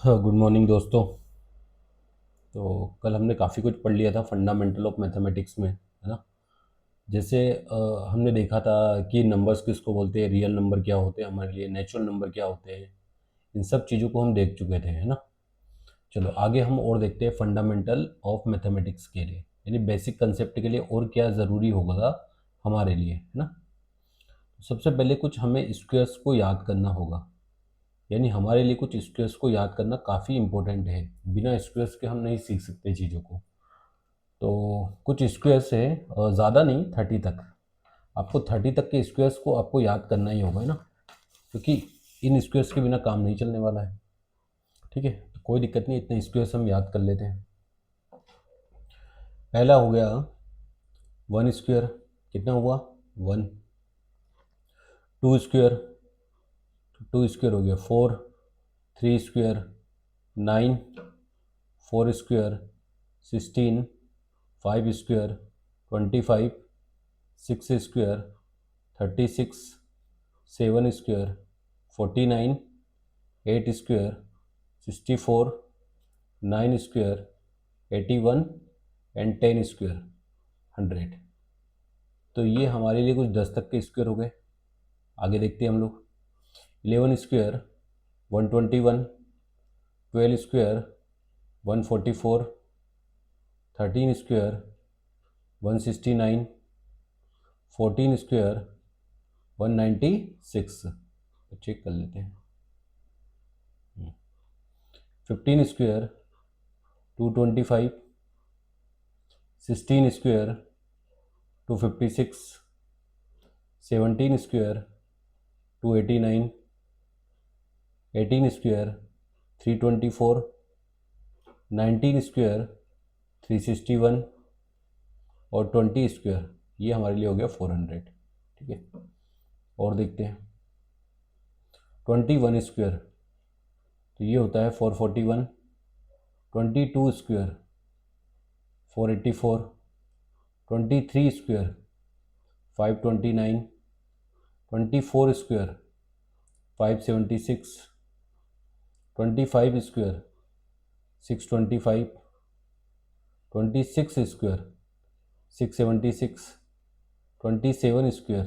हाँ, good morning दोस्तों। तो कल हमने काफ़ी कुछ पढ़ लिया था फंडामेंटल ऑफ मैथमेटिक्स में, है ना। जैसे हमने देखा था कि नंबर्स किसको बोलते हैं, रियल नंबर क्या होते हैं हमारे लिए, नेचुरल नंबर क्या होते हैं। इन सब चीज़ों को हम देख चुके थे, है ना। चलो आगे हम और देखते हैं फंडामेंटल ऑफ मैथमेटिक्स के लिए, यानी बेसिक कंसेप्ट के लिए और क्या ज़रूरी होगा हमारे लिए, है ना। सबसे पहले कुछ हमें स्क्वेयर्स को याद करना होगा, यानी हमारे लिए कुछ स्क्वेयर्स को याद करना काफ़ी इंपॉर्टेंट है। बिना स्क्वेयर्स के हम नहीं सीख सकते चीज़ों को। तो कुछ स्क्वेयर्स है, ज़्यादा नहीं, 30 तक। आपको 30 तक के स्क्वेयर्स को आपको याद करना ही होगा, है ना, क्योंकि इन स्क्वेयर्स के बिना काम नहीं चलने वाला है। ठीक है, तो कोई दिक्कत नहीं, इतने स्क्वेयर्स हम याद कर लेते हैं। पहला हो गया 1 स्क्वेयर, कितना हुआ 1। 2 स्क्वेयर, 2 स्क्वेयर हो गया 4। 3 square 9। 4 square 16। 5 square 25। 6 square 36। 7 square 49। 8 square 64। 9 square 81। And 10 square 100। तो ये हमारे लिए कुछ 10 तक के स्क्वेयर हो गए। आगे देखते हैं हम लोग। 11 स्क्वेयर 121। 12 स्क्वेयर 144। 13 स्क्वेयर 169। 14 स्क्वेयर 196। तो चेक कर लेते हैं। 15 square 225। 16 square 256। 17 square 289। 18 square 324। 19 square 361। और 20 स्क्वेयर, ये हमारे लिए हो गया 400। ठीक है, और देखते हैं। 21 स्क्वेयर, तो ये होता है 441। 22 square 484। 23 square 529। 24 square 576। 25 square 625। 26 square 676। 27 square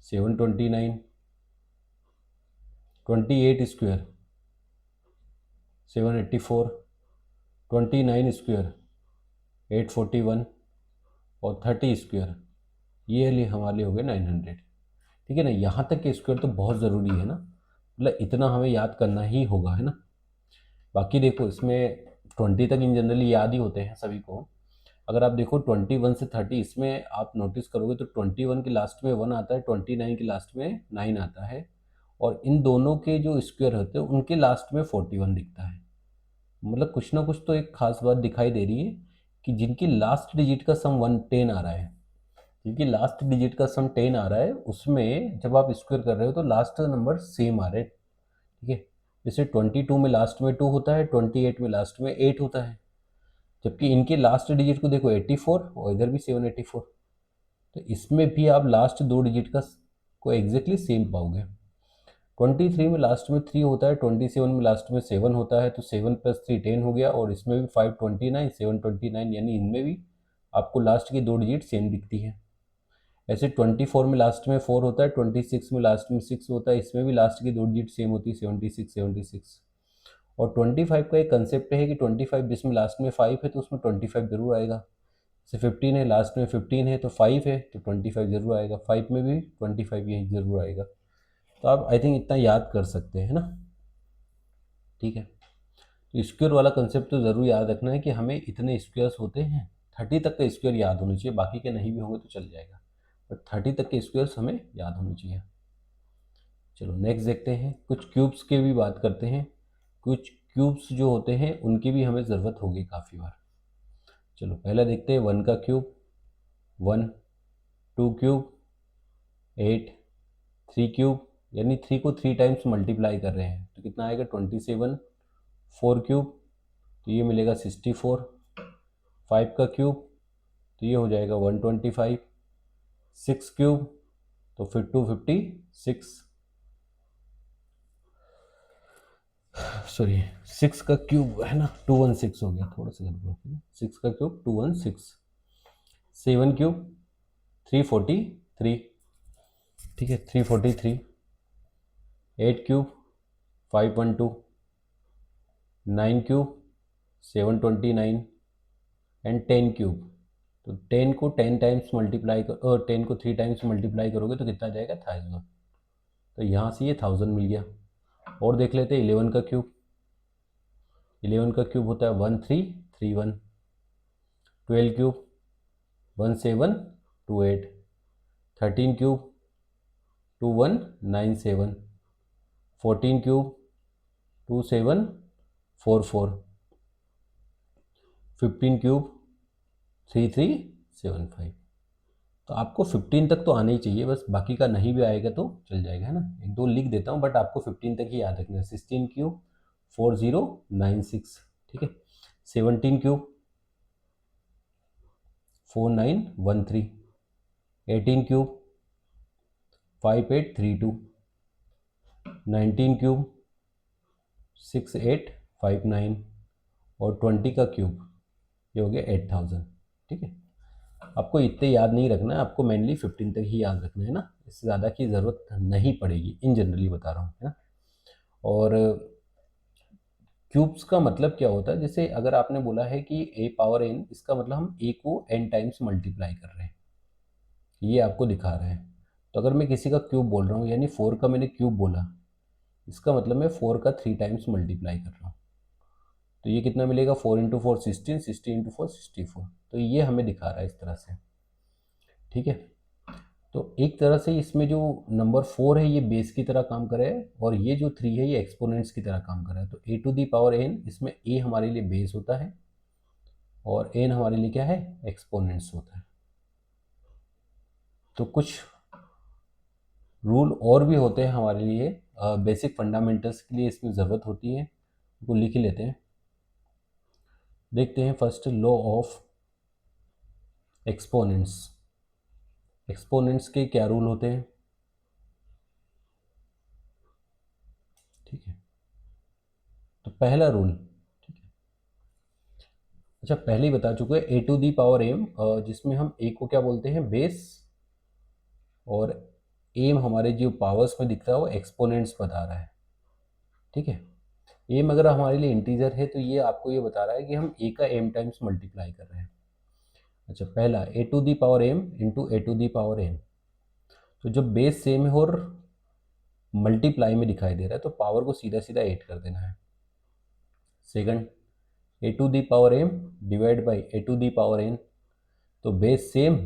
729। 28 square 784। 29 square 841। और 30 स्क्वेयर, ये लिए हमारे लिए हो गए 900। ठीक है ना, यहाँ तक के स्क्वायर तो बहुत ज़रूरी है ना, मतलब इतना हमें याद करना ही होगा, है ना। बाकी देखो इसमें 20 तक इन जनरली याद ही होते हैं सभी को। अगर आप देखो 21 से 30, इसमें आप नोटिस करोगे तो 21 के लास्ट में 1 आता है, 29 के लास्ट में 9 आता है, और इन दोनों के जो स्क्वायर होते हैं उनके लास्ट में 41 दिखता है। मतलब कुछ ना कुछ तो एक खास बात दिखाई दे रही है कि जिनकी लास्ट डिजिट का सम 10 आ रहा है, क्योंकि लास्ट डिजिट का सम 10 आ रहा है, उसमें जब आप स्क्वायर कर रहे हो तो लास्ट नंबर सेम आ रहे हैं। ठीक है, जैसे 22 में लास्ट में 2 होता है, 28 में लास्ट में 8 होता है, जबकि इनके लास्ट डिजिट को देखो 84, और इधर भी 784। तो इसमें भी आप लास्ट दो डिजिट का को एग्जैक्टली सेम पाओगे। 23 में लास्ट में 3 होता है, 27 में लास्ट में 7 होता है, तो 7 + 3 10 हो गया, और इसमें भी 529 729, यानी इनमें भी आपको लास्ट की दो डिजिट सेम दिखती है। ऐसे 24 में लास्ट में 4 होता है, 26 में लास्ट में 6 होता है, इसमें भी लास्ट की दो डिजिट सेम होती है, 76 76। और 25 का एक कंसेप्ट है कि 25 जिसमें लास्ट में 5 है तो उसमें 25 जरूर आएगा। जैसे 15 है, लास्ट में 15 है तो 5 है तो 25 जरूर आएगा, 5 में भी 25 यही जरूर आएगा। तो आप आई थिंक इतना याद कर सकते हैं ना। ठीक है, तो स्क्वायर वाला कंसेप्ट तो ज़रूर याद रखना है कि हमें इतने स्क्वायर्स होते हैं। 30 तक का स्क्वायर याद होने चाहिए, बाकी के नहीं भी होंगे तो चल जाएगा, बट 30 तक के स्क्वायर्स हमें याद होने चाहिए। चलो नेक्स्ट देखते हैं, कुछ क्यूब्स के भी बात करते हैं। कुछ क्यूब्स जो होते हैं उनकी भी हमें ज़रूरत होगी काफ़ी बार। चलो पहला देखते हैं 1 का क्यूब 1। 2 क्यूब 8। 3 क्यूब, यानी 3 को 3 टाइम्स मल्टीप्लाई कर रहे हैं तो कितना आएगा 27। 4 क्यूब, तो ये मिलेगा 64। 5 का क्यूब, तो ये हो जाएगा 125। 6 क्यूब, तो फिर 256। सॉरी 6 का क्यूब है ना 216 हो गया, थोड़ा सा गड़बड़ हो गया। 6 का क्यूब 216, 7 क्यूब 343, ठीक है 343, 8 क्यूब 512, 9 क्यूब 729 एंड 10 क्यूब। तो 10 को 10 टाइम्स मल्टीप्लाई कर और 10 को 3 टाइम्स मल्टीप्लाई करोगे तो कितना जाएगा 1000। तो यहाँ से ये 1000 मिल गया। और देख लेते हैं 11 का क्यूब। 11 का क्यूब होता है 1331, 12 क्यूब 1728, 13 क्यूब 2197, 14 क्यूब 2744, 15 क्यूब 3375। तो आपको 15 तक तो आना ही चाहिए, बस बाकी का नहीं भी आएगा तो चल जाएगा, है ना। एक दो लिख देता हूँ बट आपको 15 तक ही याद रखना है। 16 क्यूब 4096, ठीक है। 17 क्यूब 4913, 18 क्यूब 5832, 19 क्यूब 6859 और 20 का क्यूब ये हो गया 8000, ठीक है। आपको इतने याद नहीं रखना है, आपको मेनली 15 तक ही याद रखना है ना, इससे ज़्यादा की ज़रूरत नहीं पड़ेगी, इन जनरली बता रहा हूँ, है ना। और क्यूब्स का मतलब क्या होता है, जैसे अगर आपने बोला है कि a पावर n, इसका मतलब हम a को n टाइम्स मल्टीप्लाई कर रहे हैं, ये आपको दिखा रहा है। तो अगर मैं किसी का क्यूब बोल रहा हूँ, यानी 4 का मैंने क्यूब बोला, इसका मतलब मैं 4 का 3 टाइम्स मल्टीप्लाई कर रहा हूँ। तो ये कितना मिलेगा, 4 इंटू 4 16, 60 इंटू 4 64। तो ये हमें दिखा रहा है इस तरह से, ठीक है। तो एक तरह से इसमें जो नंबर 4 है ये बेस की तरह काम कर रहा है, और ये जो 3 है ये एक्सपोनेंट्स की तरह काम कर रहा है। तो a to the power n, इसमें a हमारे लिए बेस होता है और n हमारे लिए क्या है, एक्सपोनेंट्स होता है। तो कुछ रूल और भी होते हैं हमारे लिए, बेसिक फंडामेंटल्स के लिए इसमें ज़रूरत होती है, उनको लिख ही लेते हैं। देखते हैं first, law of exponents. Exponents के क्या रूल होते हैं, ठीक है। तो पहला रूल, ठीक है, अच्छा पहले ही बता चुके हैं, a to the power M, जिसमें हम ए को क्या बोलते हैं, बेस, और एम हमारे जो पावर्स में दिख रहा है वो एक्सपोनेंट्स बता रहा है, ठीक है। एम अगर हमारे लिए इंटीजर है तो ये आपको ये बता रहा है कि हम ए का एम टाइम्स मल्टीप्लाई कर रहे हैं। अच्छा पहला, a to the power m into a to the power n. तो जब बेस सेम है और मल्टीप्लाई में दिखाई दे रहा है तो पावर को सीधा सीधा ऐड कर देना है। Second, a to the power m divide by a to the power n. तो बेस सेम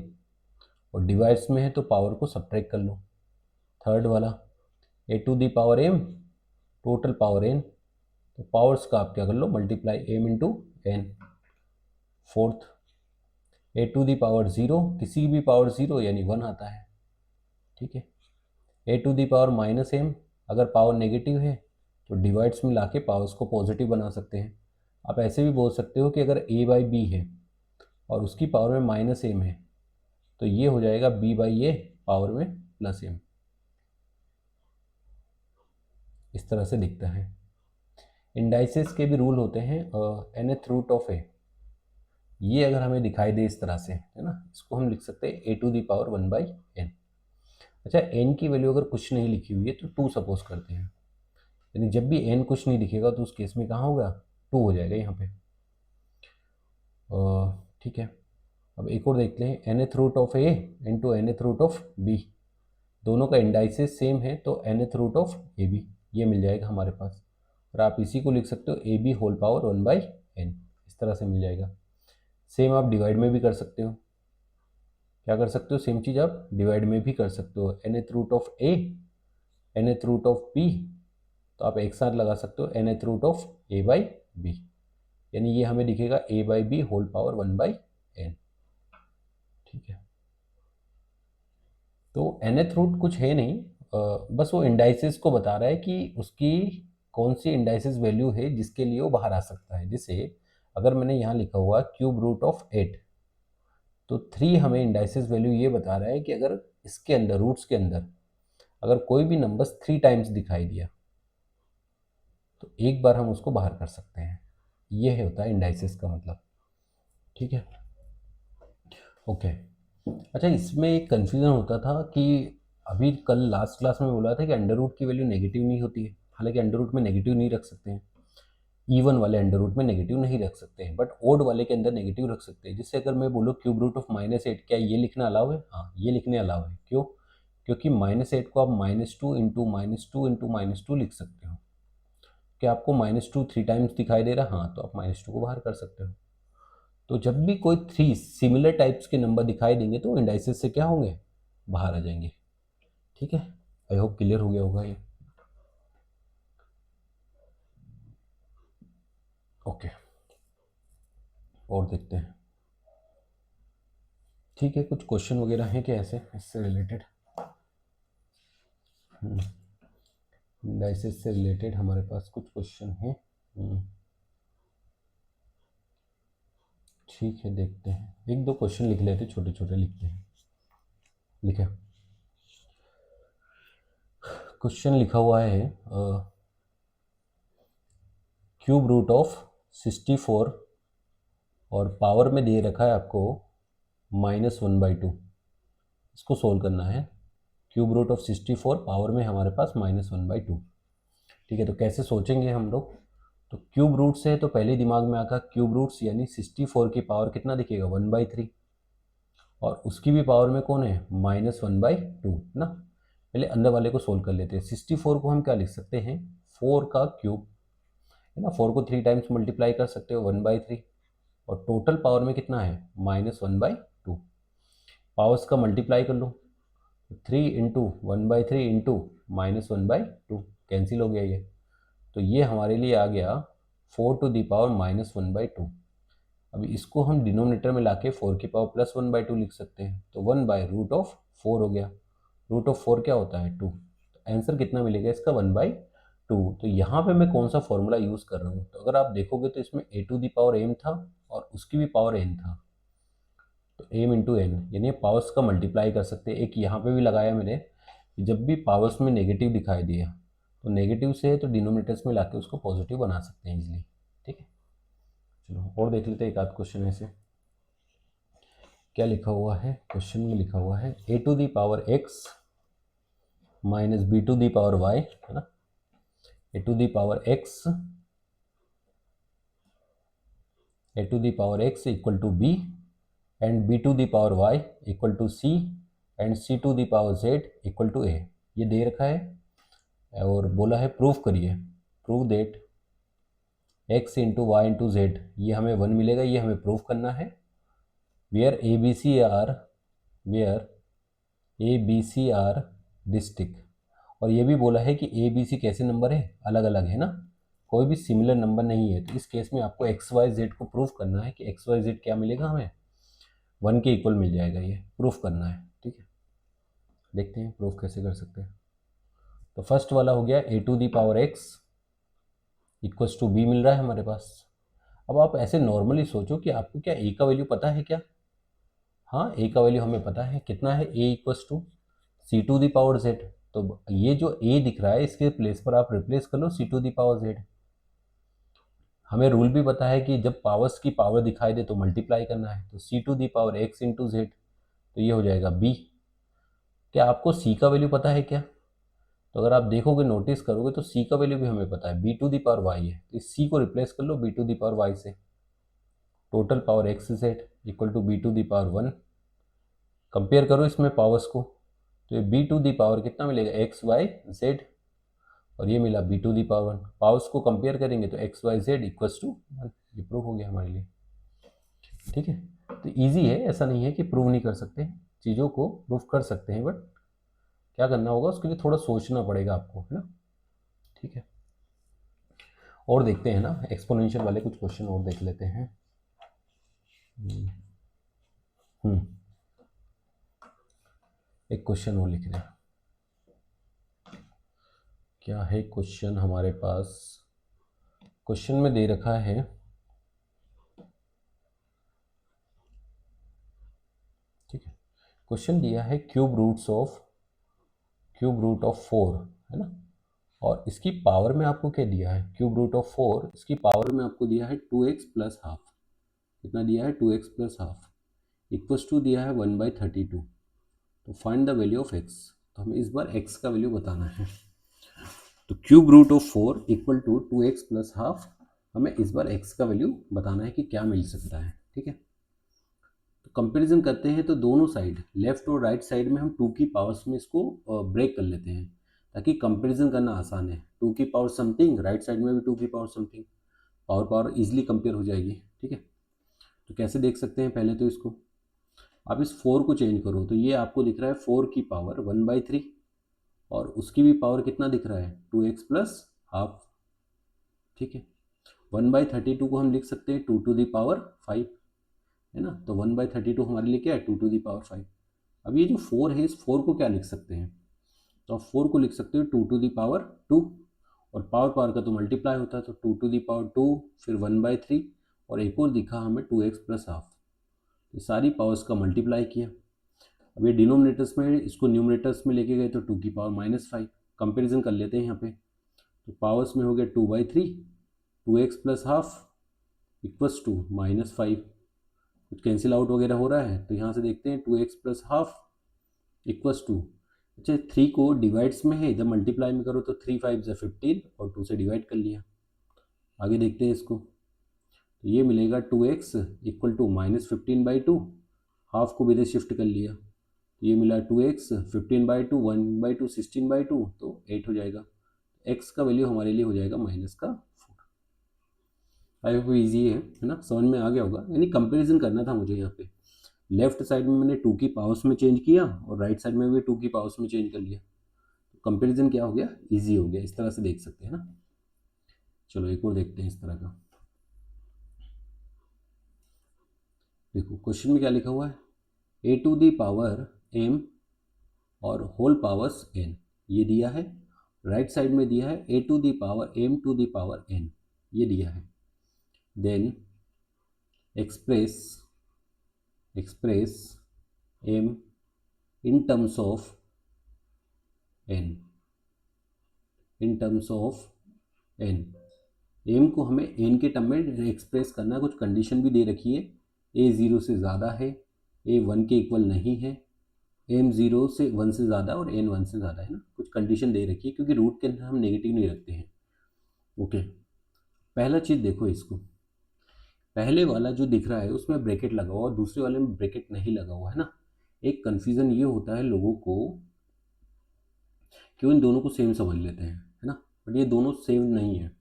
और डिवाइड्स में है तो पावर को सब्ट्रैक्ट कर लो। थर्ड वाला, a to the power m total power n, तो पावर्स का आप क्या कर लो, multiply m into n. Fourth, a to the power zero, किसी भी पावर ज़ीरो यानी 1 आता है, ठीक है। A to the power minus m, अगर पावर नेगेटिव है तो डिवाइड्स में लाके पावर्स को पॉजिटिव बना सकते हैं। आप ऐसे भी बोल सकते हो कि अगर ए बाई बी है और उसकी पावर में माइनस एम है तो ये हो जाएगा बी बाई ए पावर में प्लस एम, इस तरह से दिखता है। इंडाइसिस के भी रूल होते हैं, nth रूट ऑफ ए, ये अगर हमें दिखाई दे इस तरह से, है ना, इसको हम लिख सकते हैं a to the power 1 by n. अच्छा एन की वैल्यू अगर कुछ नहीं लिखी हुई है तो 2 सपोज करते हैं, यानी जब भी एन कुछ नहीं दिखेगा तो उस केस में कहाँ होगा, 2 हो जाएगा यहाँ पे, ठीक है। अब एक और देखते हैं, nth root of a into nth root of b, दोनों का इंडाइसिस सेम है तो nth root of a b ये मिल जाएगा हमारे पास। और आप इसी को लिख सकते हो a b whole power 1 by n, इस तरह से मिल जाएगा। सेम आप डिवाइड में भी कर सकते हो, क्या कर सकते हो, सेम चीज़ आप डिवाइड में भी कर सकते हो। nth root of a, nth root of b, तो आप एक साथ लगा सकते हो nth root of a by b, यानी ये हमें दिखेगा a by b whole power 1 by n, ठीक है। तो nth रूट कुछ है नहीं, बस वो इंडाइसिस को बता रहा है कि उसकी कौन सी इंडाइसिस वैल्यू है जिसके लिए वो बाहर आ सकता है। जैसे अगर मैंने यहाँ लिखा हुआ क्यूब रूट ऑफ 8, तो 3 हमें इंडाइसिस वैल्यू ये बता रहा है कि अगर इसके अंदर, रूट्स के अंदर, अगर कोई भी नंबर 3 टाइम्स दिखाई दिया तो एक बार हम उसको बाहर कर सकते हैं। ये होता है इंडाइसिस का मतलब। ठीक है, ओके। अच्छा, इसमें एक कन्फ्यूज़न होता था कि अभी कल लास्ट क्लास में बोला था कि अंडर रूट की वैल्यू नेगेटिव नहीं होती है, हालांकि अंडर रूट में नेगेटिव नहीं रख सकते हैं, इवन वाले अंडर रूट में नेगेटिव नहीं रख सकते हैं, बट ओड वाले के अंदर नेगेटिव रख सकते हैं। जिससे अगर मैं बोलूँ क्यूब रूट ऑफ -8, क्या ये लिखना अलाउ है? हाँ, ये लिखने अलाउ है। क्यों? क्योंकि -8 को आप -2 इंटू -2 इंटू -2 लिख सकते हो। क्या आपको -2 3 टाइम्स दिखाई दे रहा है? हाँ, तो आप -2 को बाहर कर सकते हो। तो जब भी कोई 3 सिमिलर टाइप्स के नंबर दिखाई देंगे तो इंडाइसिस से क्या होंगे? बाहर आ जाएंगे। ठीक है, आई होप क्लियर हो गया होगा ये। ओके, और देखते हैं। ठीक है, कुछ क्वेश्चन वगैरह हैं क्या ऐसे इससे रिलेटेड? इंडाइसिस से रिलेटेड हमारे पास कुछ क्वेश्चन हैं। ठीक है, देखते हैं, एक दो क्वेश्चन लिख लेते, छोटे छोटे लिखते हैं। लिखे क्वेश्चन लिखा हुआ है, क्यूब रूट ऑफ 64 और पावर में दे रखा है आपको -1/2। इसको सोल्व करना है। क्यूब रूट ऑफ 64, पावर में हमारे पास -1/2। ठीक है, तो कैसे सोचेंगे हम लोग? तो क्यूब रूट से है तो पहले दिमाग में आका क्यूब रूट्स यानी 64 की पावर कितना दिखेगा? 1/3। और उसकी भी पावर में कौन है? -1/2 ना। पहले अंदर वाले को सोल्व कर लेते हैं। 64 को हम क्या लिख सकते हैं? 4 का क्यूब है ना। 4 को 3 टाइम्स मल्टीप्लाई कर सकते हो, 1/3। और टोटल पावर में कितना है? -1/2। पावर्स का मल्टीप्लाई कर लो, 3 इंटू 1/3 इंटू -1/2, कैंसिल हो गया ये। तो ये हमारे लिए आ गया 4 टू दी पावर -1/2। अभी इसको हम डिनोमिनेटर में लाके 4 की पावर +1/2 लिख सकते हैं। तो 1/√4 हो गया। √4 क्या होता है? 2। तो आंसर कितना मिलेगा इसका? 1/2। तो यहाँ पे मैं कौन सा फॉर्मूला यूज़ कर रहा हूँ? तो अगर आप देखोगे तो इसमें a to the power m था और उसकी भी पावर n था। तो m इंटू एन, यानी पावर्स का मल्टीप्लाई कर सकते हैं। एक यहाँ पे भी लगाया मैंने, जब भी पावर्स में नेगेटिव दिखाई दिया तो नेगेटिव से है तो डिनोमिनेटर्स में लाके उसको पॉजिटिव बना सकते हैं इजीली। ठीक है, चलो और देख लेते हैं एक आध क्वेश्चन ऐसे। क्या लिखा हुआ है क्वेश्चन में? लिखा हुआ है a to the power x minus b to the power y, है ना। a to the power x equal to b and b to the power y equal to c and c to the power z equal to a। ये दे रखा है और बोला है proof करिए। Prove that x into y into z, ये हमें 1 मिलेगा, ये हमें प्रूफ करना है। Where A B C are distinct. और ये भी बोला है कि ए बी सी कैसे नंबर है? अलग अलग है ना, कोई भी सिमिलर नंबर नहीं है। तो इस केस में आपको एक्स वाई जेड को प्रूफ करना है कि एक्स वाई जेड क्या मिलेगा हमें? 1 के इक्वल मिल जाएगा। ये प्रूफ करना है। ठीक है, देखते हैं प्रूफ कैसे कर सकते हैं। तो फर्स्ट वाला हो गया a to the power x equals to b मिल रहा है हमारे पास। अब आप ऐसे नॉर्मली सोचो कि आपको क्या ए का वैल्यू पता है क्या? हाँ, ए का वैल्यू हमें पता है कितना है। A equals to c to the power z. तो ये जो ए दिख रहा है इसके प्लेस पर आप रिप्लेस कर लो सी टू दी पावर जेड। हमें रूल भी पता है कि जब पावर्स की पावर दिखाई दे तो मल्टीप्लाई करना है। तो c to the power x into z, तो ये हो जाएगा बी। क्या आपको सी का वैल्यू पता है क्या? तो अगर आप देखोगे, नोटिस करोगे तो सी का वैल्यू भी हमें पता है, B to the power Y है। तो इस सी को रिप्लेस कर लो B to the power Y से। Total power X Z equal to B to the power 1। Compare करो इसमें पावर्स को, तो ये बी टू दी पावर कितना मिलेगा? X y z. और ये मिला b to the power 1। Powers को कंपेयर करेंगे तो x y z equals to 1। ये प्रूव हो गया हमारे लिए। ठीक है, तो ईजी है, ऐसा नहीं है कि प्रूव नहीं कर सकते, चीज़ों को प्रूव कर सकते हैं, बट क्या करना होगा उसके लिए थोड़ा सोचना पड़ेगा आपको, है ना। ठीक है, और देखते हैं ना, एक्सपोनेंशियल वाले कुछ क्वेश्चन और देख लेते हैं। हम्म एक क्वेश्चन और लिख रहे हैं। क्या है क्वेश्चन हमारे पास? क्वेश्चन में दे रखा है, ठीक है, क्वेश्चन दिया है क्यूब रूट ऑफ 4, है ना, और इसकी पावर में आपको क्या दिया है, क्यूब रूट ऑफ 4, इसकी पावर में आपको दिया है 2x प्लस हाफ। कितना दिया है, 2x plus half, equals to दिया है 1/32। तो find the value of x। तो हमें इस बार x का वैल्यू बताना है। तो cube root of 4 equal to 2x plus half, हमें इस बार x का वैल्यू बताना है कि क्या मिल सकता है। ठीक है, तो कंपैरिजन करते हैं। तो दोनों साइड, लेफ्ट और राइट साइड में हम 2 की पावर्स में इसको ब्रेक कर लेते हैं ताकि कंपैरिजन करना आसान है। 2 की पावर समथिंग, राइट साइड में भी 2 की power something, power power easily compare हो जाएगी। ठीक है, तो कैसे देख सकते हैं, पहले तो इसको आप इस 4 को चेंज करो तो ये आपको दिख रहा है 4 की पावर 1/3, और उसकी भी पावर कितना दिख रहा है, 2x प्लस हाफ। ठीक है, 1/32 को हम लिख सकते हैं 2 टू दी पावर 5, है ना। तो 1/32 हमारे लिए क्या है, 2 टू दी पावर 5। अब ये जो 4 है, इस 4 को क्या लिख सकते हैं, तो आप 4 को लिख सकते हो 2 टू दी पावर 2, और पावर पावर का तो मल्टीप्लाई होता है, तो 2 टू दी पावर 2, फिर 1/3, और एक और दिखा हमें 2x प्लस हाफ। ये सारी पावर्स का मल्टीप्लाई किया। अब ये डिनोमिनेटर्स में, इसको न्यूमरेटर्स में लेके गए तो 2 की पावर -5। कंपेरिजन कर लेते हैं यहाँ पे, तो पावर्स में हो गया 2/3, 2x plus half equals to -5। कुछ कैंसिल आउट वगैरह हो रहा है, तो यहाँ से देखते हैं 2x plus half equals to, अच्छा 3 को डिवाइड्स में है, इधर मल्टीप्लाई में करो तो 3 5 ज़ा 15, और 2 से डिवाइड कर लिया। आगे देखते हैं इसको, तो ये मिलेगा 2x इक्वल टू -15/2, हाफ को भी इधर शिफ्ट कर लिया, तो ये मिला 2x 15/2, 1/2 16/2, तो 8 हो जाएगा। x का वैल्यू हमारे लिए हो जाएगा -4। आई होप ईजी है ना, समझ में आ गया होगा। यानी कंपैरिजन करना था मुझे यहाँ पे, लेफ्ट साइड में मैंने 2 की पावर्स में चेंज किया और राइट साइड में भी 2 की पावर्स में चेंज कर लिया, तो कंपैरिजन क्या हो गया, इजी हो गया। इस तरह से देख सकते हैं ना। चलो एक और देखते हैं इस तरह का। देखो क्वेश्चन में क्या लिखा हुआ है, a to the power m और होल पावर्स n, ये दिया है। राइट साइड में दिया है a to the power m to the power n, ये दिया है। Then express m in terms of n, in terms of n। m को हमें n के टर्म में एक्सप्रेस करना है। कुछ कंडीशन भी दे रखी है, a 0 से ज़्यादा है, a 1 के इक्वल नहीं है, m 0 से 1 से ज़्यादा और n 1 से ज़्यादा है ना। कुछ कंडीशन दे रखी है क्योंकि रूट के अंदर हम नेगेटिव नहीं रखते हैं। ओके, पहला चीज़ देखो, इसको पहले वाला जो दिख रहा है उसमें ब्रैकेट लगा हुआ और दूसरे वाले में ब्रैकेट नहीं लगा हुआ है ना। एक कन्फ्यूज़न ये होता है लोगों को, क्यों इन दोनों को सेम समझ लेते हैं, है ना, बट ये दोनों सेम नहीं है।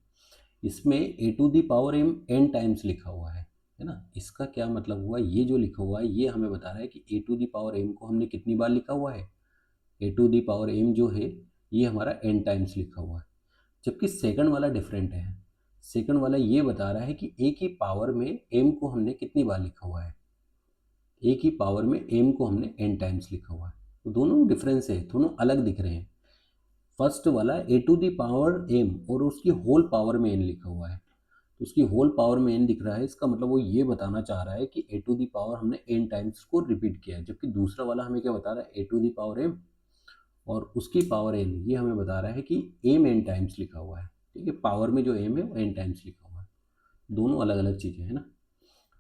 इसमें a to the power m n times लिखा हुआ है ना। इसका क्या मतलब हुआ, ये जो लिखा हुआ है ये हमें बता रहा है कि a to the power m को हमने कितनी बार लिखा हुआ है, a to the power m जो है ये हमारा n टाइम्स लिखा हुआ है। जबकि सेकंड वाला डिफरेंट है, सेकंड वाला ये बता रहा है कि a की पावर में m को हमने कितनी बार लिखा हुआ है, a की पावर में m को हमने n टाइम्स लिखा हुआ है। तो दोनों डिफरेंस है, दोनों अलग दिख रहे हैं। फर्स्ट वाला a to the power m और उसकी होल पावर में n लिखा हुआ है, तो उसकी होल पावर में n दिख रहा है, इसका मतलब वो ये बताना चाह रहा है कि a टू दी पावर हमने n टाइम्स को रिपीट किया है। जबकि दूसरा वाला हमें क्या बता रहा है, a to the power m और उसकी पावर n, ये हमें बता रहा है कि m n टाइम्स लिखा हुआ है। ठीक है, पावर में जो m है वो n टाइम्स लिखा हुआ है। दोनों अलग अलग चीज़ें हैं ना।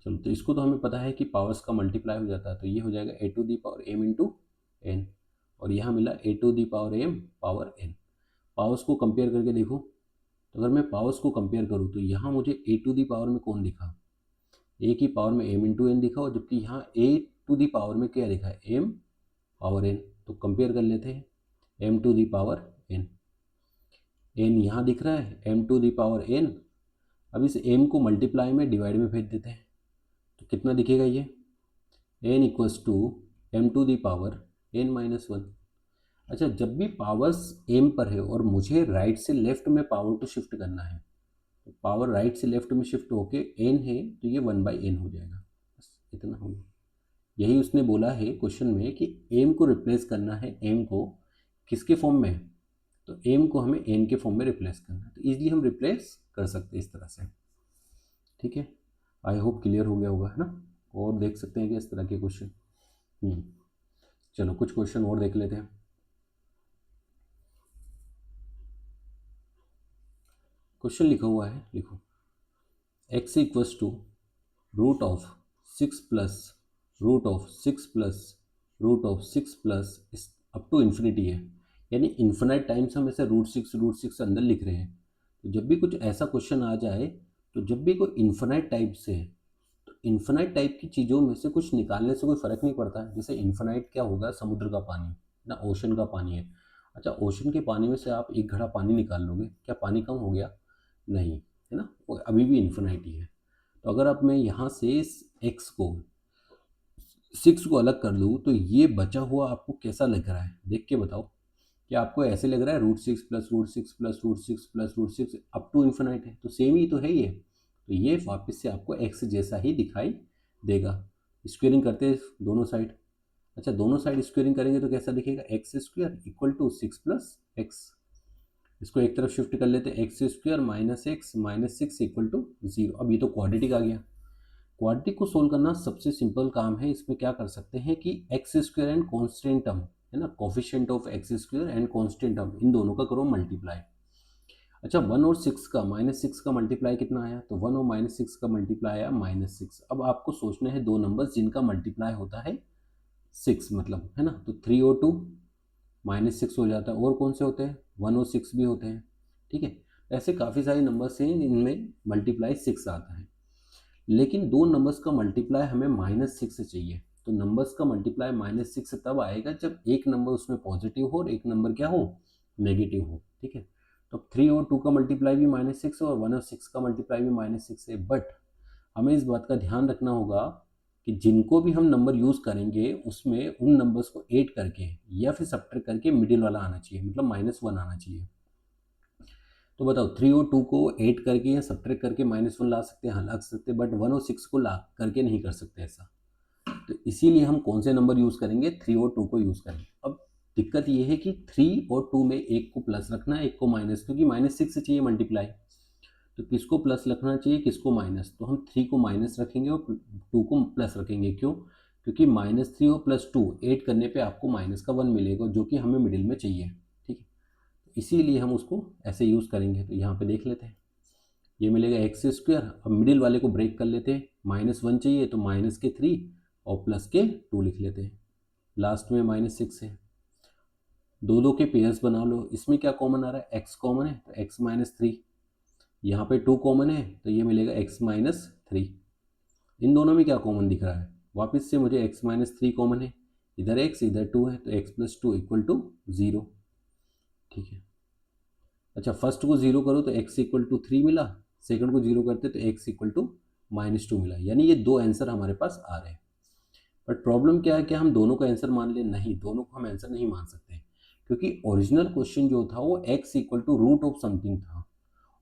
चलो, तो इसको तो हमें पता है कि पावर्स का मल्टीप्लाई हो जाता है, तो ये हो जाएगा a to the power m into n, और यहाँ मिला a to the power m power n। Powers को कंपेयर करके देखो, तो अगर मैं पावर्स को कंपेयर करूँ तो यहाँ मुझे a टू दी पावर में कौन दिखा, a की पावर में m इंटू n दिखा, और जबकि यहाँ a टू दी पावर में क्या दिखा है, m पावर n। तो कंपेयर कर लेते हैं, m to the power n, n यहाँ दिख रहा है, m to the power n। अब इस m को मल्टीप्लाई में डिवाइड में भेज देते हैं, तो कितना दिखेगा ये, n equals to m to the power n-1। अच्छा, जब भी पावर्स m पर है और मुझे राइट से लेफ्ट में पावर को शिफ्ट करना है, तो पावर राइट से लेफ्ट में शिफ्ट होके n है तो ये 1/n हो जाएगा, बस इतना हो गया। यही उसने बोला है क्वेश्चन में कि m को रिप्लेस करना है, m को किसके फॉर्म में, तो m को हमें n के फॉर्म में रिप्लेस करना है, तो ईजिली हम रिप्लेस कर सकते हैं इस तरह से। ठीक है, आई होप क्लियर हो गया होगा, है ना। और देख सकते हैं कि इस तरह के क्वेश्चन। चलो कुछ क्वेश्चन और देख लेते हैं। क्वेश्चन लिखा हुआ है, लिखो x equals to root of 6 plus root of 6 plus root of 6 plus up to infinity है, यानी इन्फिनाइट टाइम्स हम ऐसे रूट सिक्स अंदर लिख रहे हैं। तो जब भी कुछ ऐसा क्वेश्चन आ जाए, तो जब भी कोई इन्फिनाइट टाइप से है, तो इन्फिनाइट टाइप की चीज़ों में से कुछ निकालने से कोई फ़र्क नहीं पड़ता है। जैसे इन्फिनाइट क्या होगा, समुद्र का पानी ना, ओशन का पानी है। अच्छा, ओशन के पानी में से आप एक घड़ा पानी निकाल लोगे, क्या पानी कम हो गया? नहीं, है ना, वो अभी भी इन्फिनाइट ही है। तो अगर अब मैं यहाँ से एक्स को 6 को अलग कर दूँ, तो ये बचा हुआ आपको कैसा लग रहा है, देख के बताओ। क्या आपको ऐसे लग रहा है root 6 plus root 6 plus root 6 plus root 6 up to infinite है? तो सेम ही तो है ये। तो ये वापस से आपको एक्स जैसा ही दिखाई देगा। स्क्वेयरिंग करते हैं दोनों साइड। अच्छा, दोनों साइड स्क्वेयरिंग करेंगे तो कैसा दिखेगा, x square equal to 6 plus x. इसको एक तरफ शिफ्ट कर लेते हैं, x square minus 6 equal to 0। अब ये तो क्वाड्रेटिक आ गया। क्वाड्रेटिक को सोल्व करना सबसे सिंपल काम है। इसमें क्या कर सकते हैं कि x square and constant term है ना, coefficient of x square and constant term, इन दोनों का करो मल्टीप्लाई। अच्छा, 1 और 6 का -6 का मल्टीप्लाई कितना आया, तो 1 और -6 का मल्टीप्लाई आया -6। अब आपको सोचना है दो नंबर्स जिनका मल्टीप्लाई होता है 6, मतलब है ना, तो 3 और 2 -6 हो जाता है। और कौन से होते हैं, 1 और 6 भी होते हैं। ठीक है, ऐसे काफ़ी सारे नंबर्स हैं जिनमें मल्टीप्लाई 6 आता है। लेकिन दो नंबर्स का मल्टीप्लाई हमें -6 से चाहिए। तो नंबर्स का मल्टीप्लाई -6 तब आएगा जब एक नंबर उसमें पॉजिटिव हो और एक नंबर क्या हो, नेगेटिव हो। ठीक है, तो 3 और 2 का मल्टीप्लाई भी -6 है और 1 और 6 का मल्टीप्लाई भी -6 है। बट हमें इस बात का ध्यान रखना होगा कि जिनको भी हम नंबर यूज़ करेंगे उसमें उन नंबर्स को ऐड करके या फिर सब्ट्रैक्ट करके मिडिल वाला आना चाहिए, मतलब -1 आना चाहिए। तो बताओ, 3 और 2 को ऐड करके या सब्ट्रैक्ट करके -1 ला सकते हैं? हाँ, ला सकते हैं, बट 1 और 6 को ला करके नहीं कर सकते ऐसा। तो इसीलिए हम कौन से नंबर यूज़ करेंगे, 3 और 2 को यूज़ करेंगे। अब दिक्कत ये है कि 3 और 2 में एक को प्लस रखना है, एक को माइनस, क्योंकि -6 चाहिए मल्टीप्लाई। तो किसको प्लस रखना चाहिए, किसको माइनस? तो हम 3 को माइनस रखेंगे और 2 को प्लस रखेंगे। क्यों? क्योंकि -3 और +2 ऐड करने पे आपको माइनस का 1 मिलेगा, जो कि हमें मिडिल में चाहिए। ठीक है, तो इसीलिए हम उसको ऐसे यूज़ करेंगे। तो यहाँ पे देख लेते हैं, ये मिलेगा एक्स स्क्वायर। अब मिडिल वाले को ब्रेक कर लेते हैं, -1 चाहिए तो -3 और +2 लिख लेते हैं। लास्ट में -6 है, दो दो के पेयर्स बना लो। इसमें क्या कॉमन आ रहा है, एक्स कॉमन है तो x-3, यहाँ पे 2 कॉमन है तो ये मिलेगा x-3। इन दोनों में क्या कॉमन दिख रहा है, वापस से मुझे x-3 कॉमन है, इधर x इधर 2 है, तो x+2 इक्वल टू 0। ठीक है, अच्छा, फर्स्ट को 0 करो तो x इक्वल टू 3 मिला, सेकंड को 0 करते तो x इक्वल टू -2 मिला। यानी ये दो आंसर हमारे पास आ रहे हैं। बट प्रॉब्लम क्या है कि हम दोनों का आंसर मान ले, नहीं, दोनों को हम आंसर नहीं मान सकते, क्योंकि ओरिजिनल क्वेश्चन जो था वो x equal to root of something था,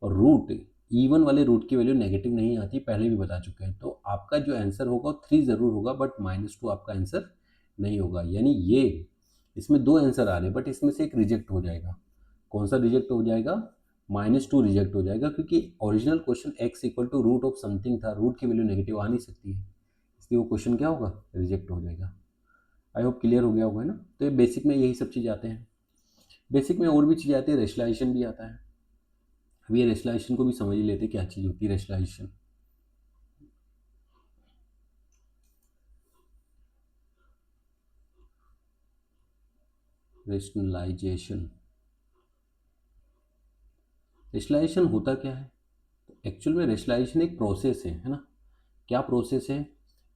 और रूट, इवन वाले रूट की वैल्यू नेगेटिव नहीं आती, पहले भी बता चुके हैं। तो आपका जो आंसर होगा वो 3 ज़रूर होगा, बट -2 आपका आंसर नहीं होगा। यानी ये, इसमें दो आंसर आ रहे हैं, बट इसमें से एक रिजेक्ट हो जाएगा। कौन सा रिजेक्ट हो जाएगा, -2 रिजेक्ट हो जाएगा, क्योंकि original question x equal to root of something था, रूट की वैल्यू नेगेटिव आ नहीं सकती है, इसलिए वो क्वेश्चन क्या होगा, रिजेक्ट हो जाएगा। आई होप क्लियर हो गया होगा, है ना। तो ये बेसिक में यही सब चीज़ आते हैं। बेसिक में और भी चीज़ आती है, रेशलाइजेशन भी आता है। अब ये रेशलाइजेशन को भी समझ ही लेते, क्या चीज़ होती है रेशलाइजेशन। रेशनलाइजेशन, रेशलाइजेशन होता क्या है, एक्चुअल में रेशलाइजेशन एक प्रोसेस है ना। क्या प्रोसेस है,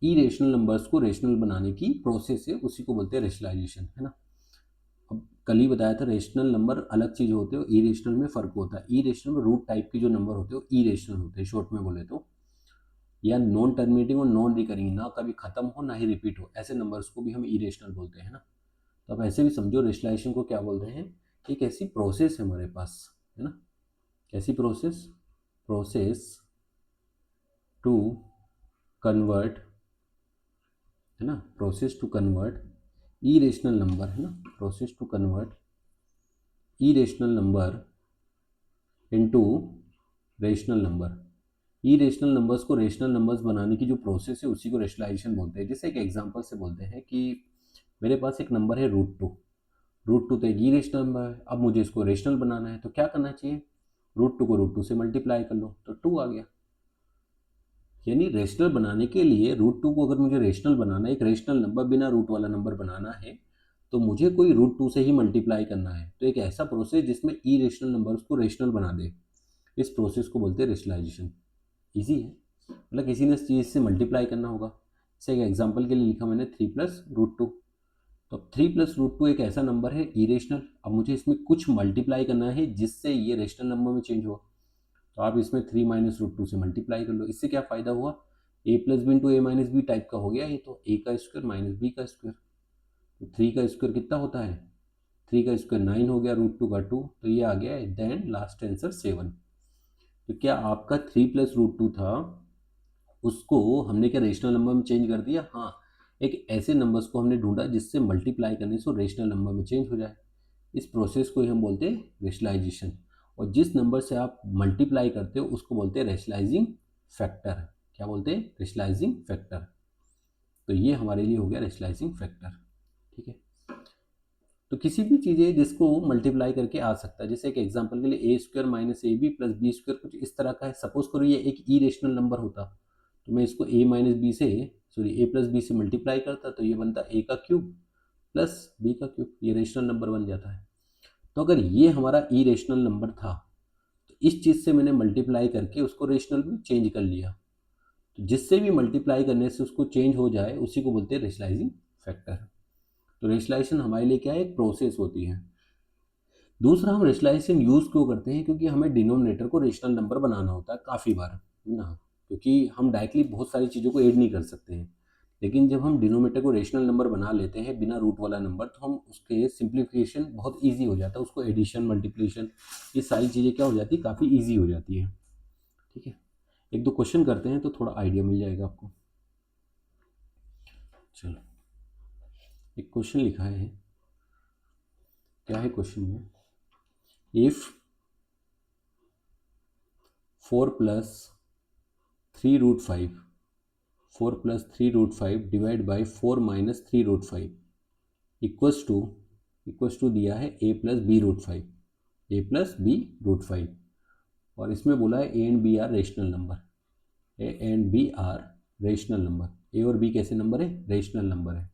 इरेशनल नंबर्स को रेशनल बनाने की प्रोसेस है, उसी को बोलते हैं रेशनलाइजेशन, है ना। अब कल ही बताया था, रेशनल नंबर अलग चीज़ होते हैं, इरेशनल में फ़र्क होता है। इरेशनल में रूट टाइप के जो नंबर होते हैं वो इरेशनल होते हैं, शॉर्ट में बोले तो, या नॉन टर्मिनेटिंग और नॉन रिकरिंग, ना कभी खत्म हो ना ही रिपीट हो, ऐसे नंबर्स को भी हम इरेशनल बोलते हैं ना। तो अब ऐसे भी समझो, रेशनलाइजेशन को क्या बोलते हैं, एक ऐसी प्रोसेस है हमारे पास, है ना। कैसी प्रोसेस, प्रोसेस टू कन्वर्ट, है ना, process to convert irrational number, है ना, process to convert irrational number into rational number. Irrational numbers को रेशनल नंबर्स बनाने की जो प्रोसेस है उसी को रेशनलाइजेशन बोलते हैं। जैसे एक एग्जांपल से बोलते हैं कि मेरे पास एक नंबर है √2, √2 तो एक इरेशनल नंबर है, अब मुझे इसको रेशनल बनाना है, तो क्या करना चाहिए, √2 को √2 से मल्टीप्लाई कर लो तो 2 आ गया। यानी रेशनल बनाने के लिए √2 को अगर मुझे रेशनल बनाना है, एक रेशनल नंबर बिना रूट वाला नंबर बनाना है, तो मुझे कोई √2 से ही मल्टीप्लाई करना है। तो एक ऐसा प्रोसेस जिसमें इरेशनल नंबर्स को रेशनल बना दे, इस प्रोसेस को बोलते हैं रेशनलाइजेशन। ईजी है, मतलब किसी ने चीज़ से मल्टीप्लाई करना होगा। जैसे एक एग्जांपल के लिए लिखा मैंने 3 + √2। तो 3 + √2 एक ऐसा नंबर है इरेशनल। अब मुझे इसमें कुछ मल्टीप्लाई करना है जिससे ये रेशनल नंबर में चेंज हो। तो आप इसमें 3 - √2 से मल्टीप्लाई कर लो। इससे क्या फ़ायदा हुआ, a + b into a - b type का हो गया ये। तो a का स्क्वायर माइनस b का स्क्वायर, तो 3 का स्क्वायर कितना होता है, 3 का स्क्वायर 9 हो गया, √2 का 2, तो ये आ गया देन लास्ट आंसर 7। तो क्या आपका 3 + √2 था, उसको हमने क्या रेशनल नंबर में चेंज कर दिया? हाँ, एक ऐसे नंबर्स को हमने ढूंढा जिससे मल्टीप्लाई करने से रेशनल नंबर में चेंज हो जाए। इस प्रोसेस को ही हम बोलते हैं रेशनलाइजेशन। और जिस नंबर से आप मल्टीप्लाई करते हो उसको बोलते हैं रेशनलाइजिंग फैक्टर। क्या बोलते हैं? Rationalising factor. तो ये हमारे लिए हो गया रेशनलाइजिंग फैक्टर। ठीक है, तो किसी भी चीज़ है जिसको मल्टीप्लाई करके आ सकता है। जैसे एक एग्जांपल के लिए a² - ab + b² कुछ इस तरह का है। सपोज करो ये एक इरेशनल नंबर होता, तो मैं इसको a - b से a + b से मल्टीप्लाई करता, तो ये बनता a का क्यूब प्लस b का क्यूब, ये रेशनल नंबर बन जाता है। तो अगर ये हमारा इरेशनल नंबर था, तो इस चीज़ से मैंने मल्टीप्लाई करके उसको रेशनल में चेंज कर लिया। तो जिससे भी मल्टीप्लाई करने से उसको चेंज हो जाए उसी को बोलते हैं रेशनलाइजिंग फैक्टर। तो रेशनलाइजेशन हमारे लिए क्या है? एक प्रोसेस होती है। दूसरा, हम रेशनलाइजेशन यूज़ क्यों करते हैं? क्योंकि हमें डिनोमिनेटर को रेशनल नंबर बनाना होता है काफ़ी बार, है ना। क्योंकि हम डायरेक्टली बहुत सारी चीज़ों को ऐड नहीं कर सकते हैं, लेकिन जब हम डिनोमिनेटर को रेशनल नंबर बना लेते हैं बिना रूट वाला नंबर, तो हम उसके सिंप्लीफिकेशन बहुत ईजी हो जाता है। उसको एडिशन, मल्टीप्लिकेशन, ये सारी चीज़ें क्या हो जाती है? काफ़ी ईजी हो जाती है। ठीक है, एक दो क्वेश्चन करते हैं तो थोड़ा आइडिया मिल जाएगा आपको। चलो, एक क्वेश्चन लिखा है, क्या है क्वेश्चन में? If 4 + 3√5 4 + 3√5 divide by 4 - 3√5 equals to दिया है a + b√5, a + b√5। और इसमें बोला है a and b are rational number, a and b are rational number. a और b कैसे नंबर है? रेशनल नंबर है।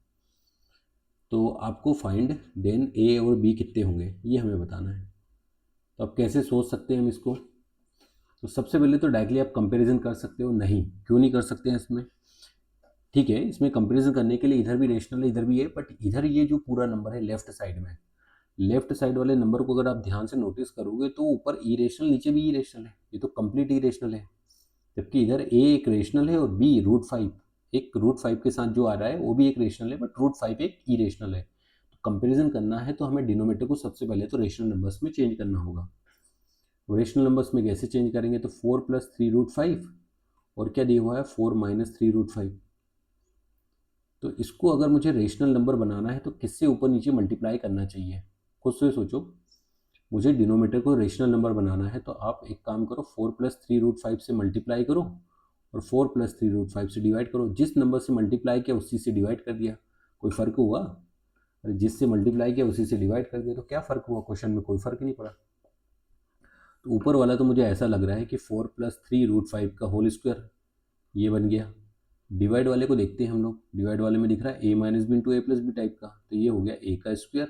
तो आपको फाइंड देन a और b कितने होंगे, ये हमें बताना है। तो अब कैसे सोच सकते हैं हम इसको? तो सबसे पहले तो डायरेक्टली आप कंपैरिजन कर सकते हो। नहीं, क्यों नहीं कर सकते हैं इसमें? ठीक है, इसमें कंपैरिजन करने के लिए इधर भी रेशनल है इधर भी है, बट इधर ये जो पूरा नंबर है लेफ्ट साइड में, लेफ्ट साइड वाले नंबर को अगर आप ध्यान से नोटिस करोगे तो ऊपर इरेशनल, नीचे भी इरेशनल है। ये तो कंप्लीट इरेशनल है। जबकि इधर a एक रेशनल है और b √5, एक √5 के साथ जो आ रहा है वो भी एक रेशनल है, बट √5 एक इरेशनल है। तो कंपैरिजन करना है तो हमें डिनोमिनेटर को सबसे पहले तो रेशनल नंबर्स में चेंज करना होगा। रेशनल नंबर्स में कैसे चेंज करेंगे? तो 4 + 3√5 और क्या दिया हुआ है? 4 - 3√5। तो इसको अगर मुझे रेशनल नंबर बनाना है तो किससे ऊपर नीचे मल्टीप्लाई करना चाहिए? खुद से सोचो। मुझे डिनोमिनेटर को रेशनल नंबर बनाना है तो आप एक काम करो, 4 + 3√5 से मल्टीप्लाई करो और 4 + 3√5 से डिवाइड करो। जिस नंबर से मल्टीप्लाई किया उसी से डिवाइड कर दिया, कोई फ़र्क हुआ? अरे जिससे मल्टीप्लाई किया उसी से डिवाइड कर दिया, तो क्या फ़र्क हुआ? क्वेश्चन में कोई फ़र्क नहीं पड़ा। तो ऊपर वाला तो मुझे ऐसा लग रहा है कि 4 + 3√5 का होल स्क्वायर ये बन गया। डिवाइड वाले को देखते हैं हम लोग। डिवाइड वाले में दिख रहा है a - b into a + b type का, तो ये हो गया a का स्क्वायर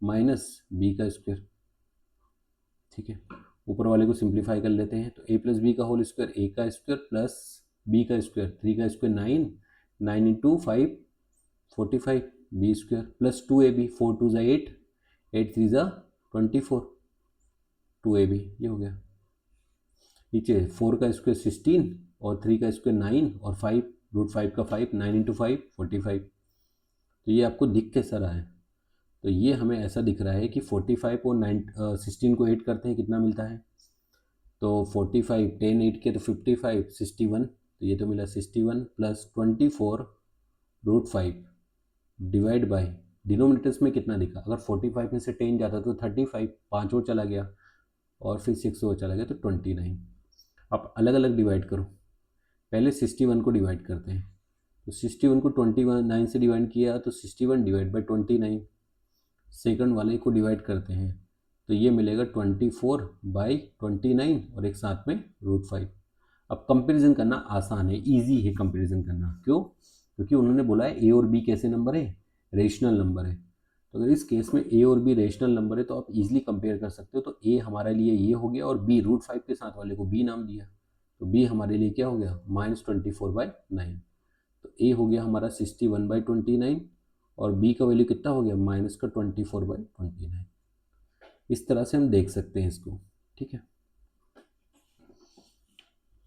माइनस b का स्क्वायर। ठीक है, ऊपर वाले को सिंप्लीफाई कर लेते हैं। तो a + b का होल स्क्वायर, a का स्क्वायर प्लस b का स्क्वायर, 3 का square 9, 9 into 5 45, b square plus 2ab, 4 2 ज़ा 8, 8 3 ज़ा 24, 2ab ये हो गया। नीचे 4 का स्क्वायर 16 और 3 का स्क्वायर 9 और 5 √5 का 5, 9 इंटू 5 45। तो ये आपको दिख कैसा रहा है? तो ये हमें ऐसा दिख रहा है कि 45 और 16 को 8 करते हैं, कितना मिलता है? तो 45 10 8 के तो 55 61, तो ये तो मिला 61 प्लस 24 √5 डिवाइड बाई डिनोमिनेटर्स में कितना दिखा? अगर 45 में से 10 जाता तो 35, 5 और चला गया और फिर 6 और चला गया तो 29। आप अलग अलग डिवाइड करो। पहले 61 को डिवाइड करते हैं, तो 61 को 29 से डिवाइड किया तो 61 डिवाइड बाई 29। सेकंड वाले को डिवाइड करते हैं तो ये मिलेगा 24/29 और एक साथ में √5। अब कंपैरिजन करना आसान है, इजी है कंपैरिजन करना। क्यों? क्योंकि उन्होंने बोला है ए और बी कैसे नंबर है, रेशनल नंबर है। तो अगर इस केस में ए और बी रेशनल नंबर है तो आप इजीली कंपेयर कर सकते हो। तो ए हमारे लिए ये हो गया और बी √5 के साथ वाले को बी नाम दिया, तो बी हमारे लिए क्या हो गया -24/9। तो ए हो गया हमारा 61/29 और बी का वैल्यू कितना हो गया -24/29। इस तरह से हम देख सकते हैं इसको। ठीक है,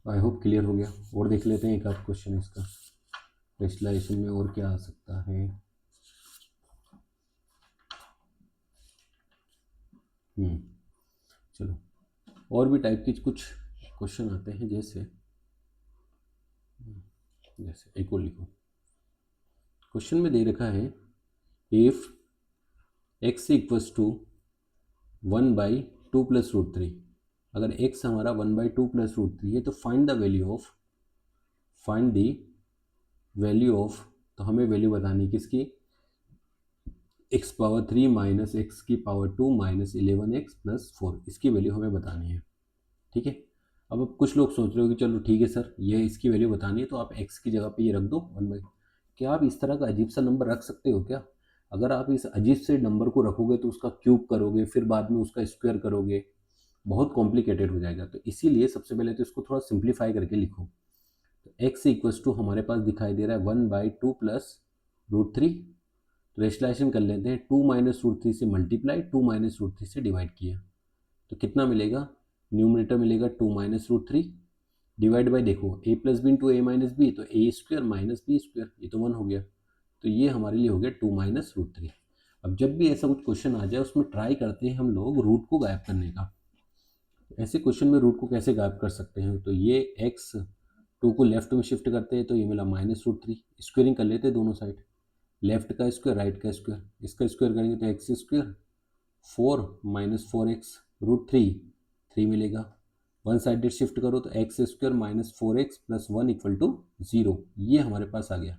आई होप क्लियर हो गया। और देख लेते हैं एक आध क्वेश्चन इसका, स्पेशलाइजेशन में और क्या आ सकता है। चलो, और भी टाइप के कुछ क्वेश्चन आते हैं, जैसे एक और लिखो। क्वेश्चन में दे रखा है इफ x इक्वल्स टू 1/2 + √3। अगर x हमारा 1/2 + √3 है तो फाइंड द वैल्यू ऑफ, तो हमें वैल्यू बतानी किसकी, x⁻³ - x⁻² - 11x + 4, इसकी वैल्यू हमें बतानी है। ठीक है, अब कुछ लोग सोच रहे हो कि चलो ठीक है सर, ये इसकी वैल्यू बतानी है तो आप x की जगह पे ये रख दो 1/। क्या आप इस तरह का अजीब सा नंबर रख सकते हो क्या? अगर आप इस अजीब से नंबर को रखोगे तो उसका क्यूब करोगे, फिर बाद में उसका स्क्वायर करोगे, बहुत कॉम्प्लिकेटेड हो जाएगा। तो इसीलिए सबसे पहले तो इसको थोड़ा सिंप्लीफाई करके लिखो। तो x इक्वल्स टू हमारे पास दिखाई दे रहा है 1/2 + √3। तो रेशनलाइजेशन कर लेते हैं, 2 - √3 से मल्टीप्लाई, 2 - √3 से डिवाइड किया तो कितना मिलेगा, न्यूमरेटर मिलेगा 2 - √3 डिवाइड बाई, देखो a + b × a - b, तो a² - b², ये तो 1 हो गया। तो ये हमारे लिए हो गया 2 - √3। अब जब भी ऐसा कुछ क्वेश्चन आ जाए उसमें ट्राई करते हैं हम लोग रूट को गायब करने का। ऐसे क्वेश्चन में रूट को कैसे गायब कर सकते हैं, तो ये x2 को लेफ्ट में शिफ्ट करते हैं तो ये मिला -√3, स्क्वेयरिंग कर लेते हैं दोनों साइड, लेफ्ट का स्क्वायर राइट का स्क्वायर, इसका स्क्वायर करेंगे तो x², 4 - 4x √3, 3 मिलेगा। वन साइडेड शिफ्ट करो तो x² - 4x + 1 = 0, ये हमारे पास आ गया।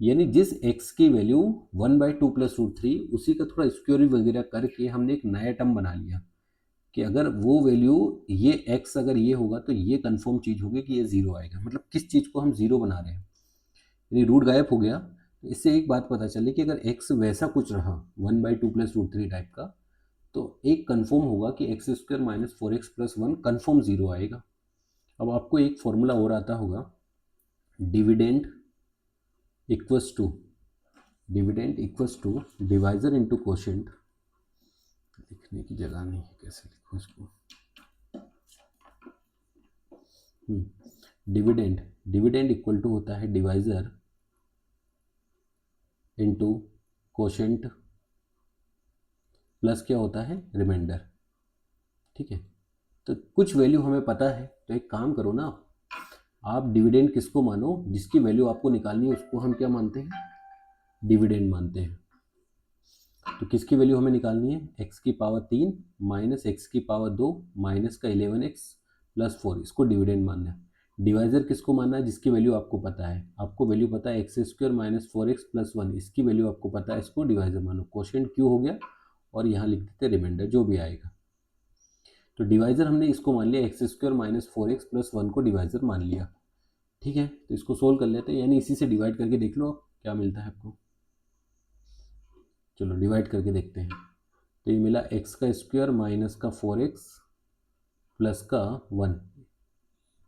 यानी जिस x की वैल्यू 1/2 + √3, उसी का थोड़ा स्क्वेयर वगैरह करके हमने एक नया टर्म बना लिया कि अगर वो वैल्यू ये x अगर ये होगा तो ये कंफर्म चीज़ होगी कि ये 0 आएगा। मतलब किस चीज़ को हम 0 बना रहे हैं, यानी रूट गायब हो गया। तो इससे एक बात पता चली कि अगर x वैसा कुछ रहा 1/2 + √3 टाइप का, तो एक कंफर्म होगा कि x² - 4x + 1 कंफर्म 0 आएगा। अब आपको एक फॉर्मूला और आता होगा, dividend equals to divisor into quotient. लिखने की जगह नहीं है, कैसे लिखूँ इसको। डिविडेंड इक्वल टू होता है डिवाइजर इंटू कोशेंट प्लस क्या होता है, रिमाइंडर। ठीक है, तो कुछ वैल्यू हमें पता है, तो एक काम करो ना, आप डिविडेंड किसको मानो, जिसकी वैल्यू आपको निकालनी है उसको हम क्या मानते हैं, डिविडेंड मानते हैं। तो किसकी वैल्यू हमें निकालनी है, x⁻³ - x⁻² माइनस का 11x + 4, इसको डिविडेंड मानना है। डिवाइजर किसको मानना है, जिसकी वैल्यू आपको पता है, आपको वैल्यू पता है x² - 4x + 1, इसकी वैल्यू आपको पता है, इसको डिवाइजर मानो। क्वोशिएंट क्यू हो गया और यहाँ लिख देते रिमाइंडर जो भी आएगा। तो डिवाइजर हमने इसको मान लिया, x² - 4x + 1 को डिवाइजर मान लिया। ठीक है, तो इसको सोल्व कर लेते हैं, यानी इसी से डिवाइड करके देख लो आप क्या मिलता है आपको। चलो डिवाइड करके देखते हैं। तो ये मिला x² - का 4x प्लस का 1,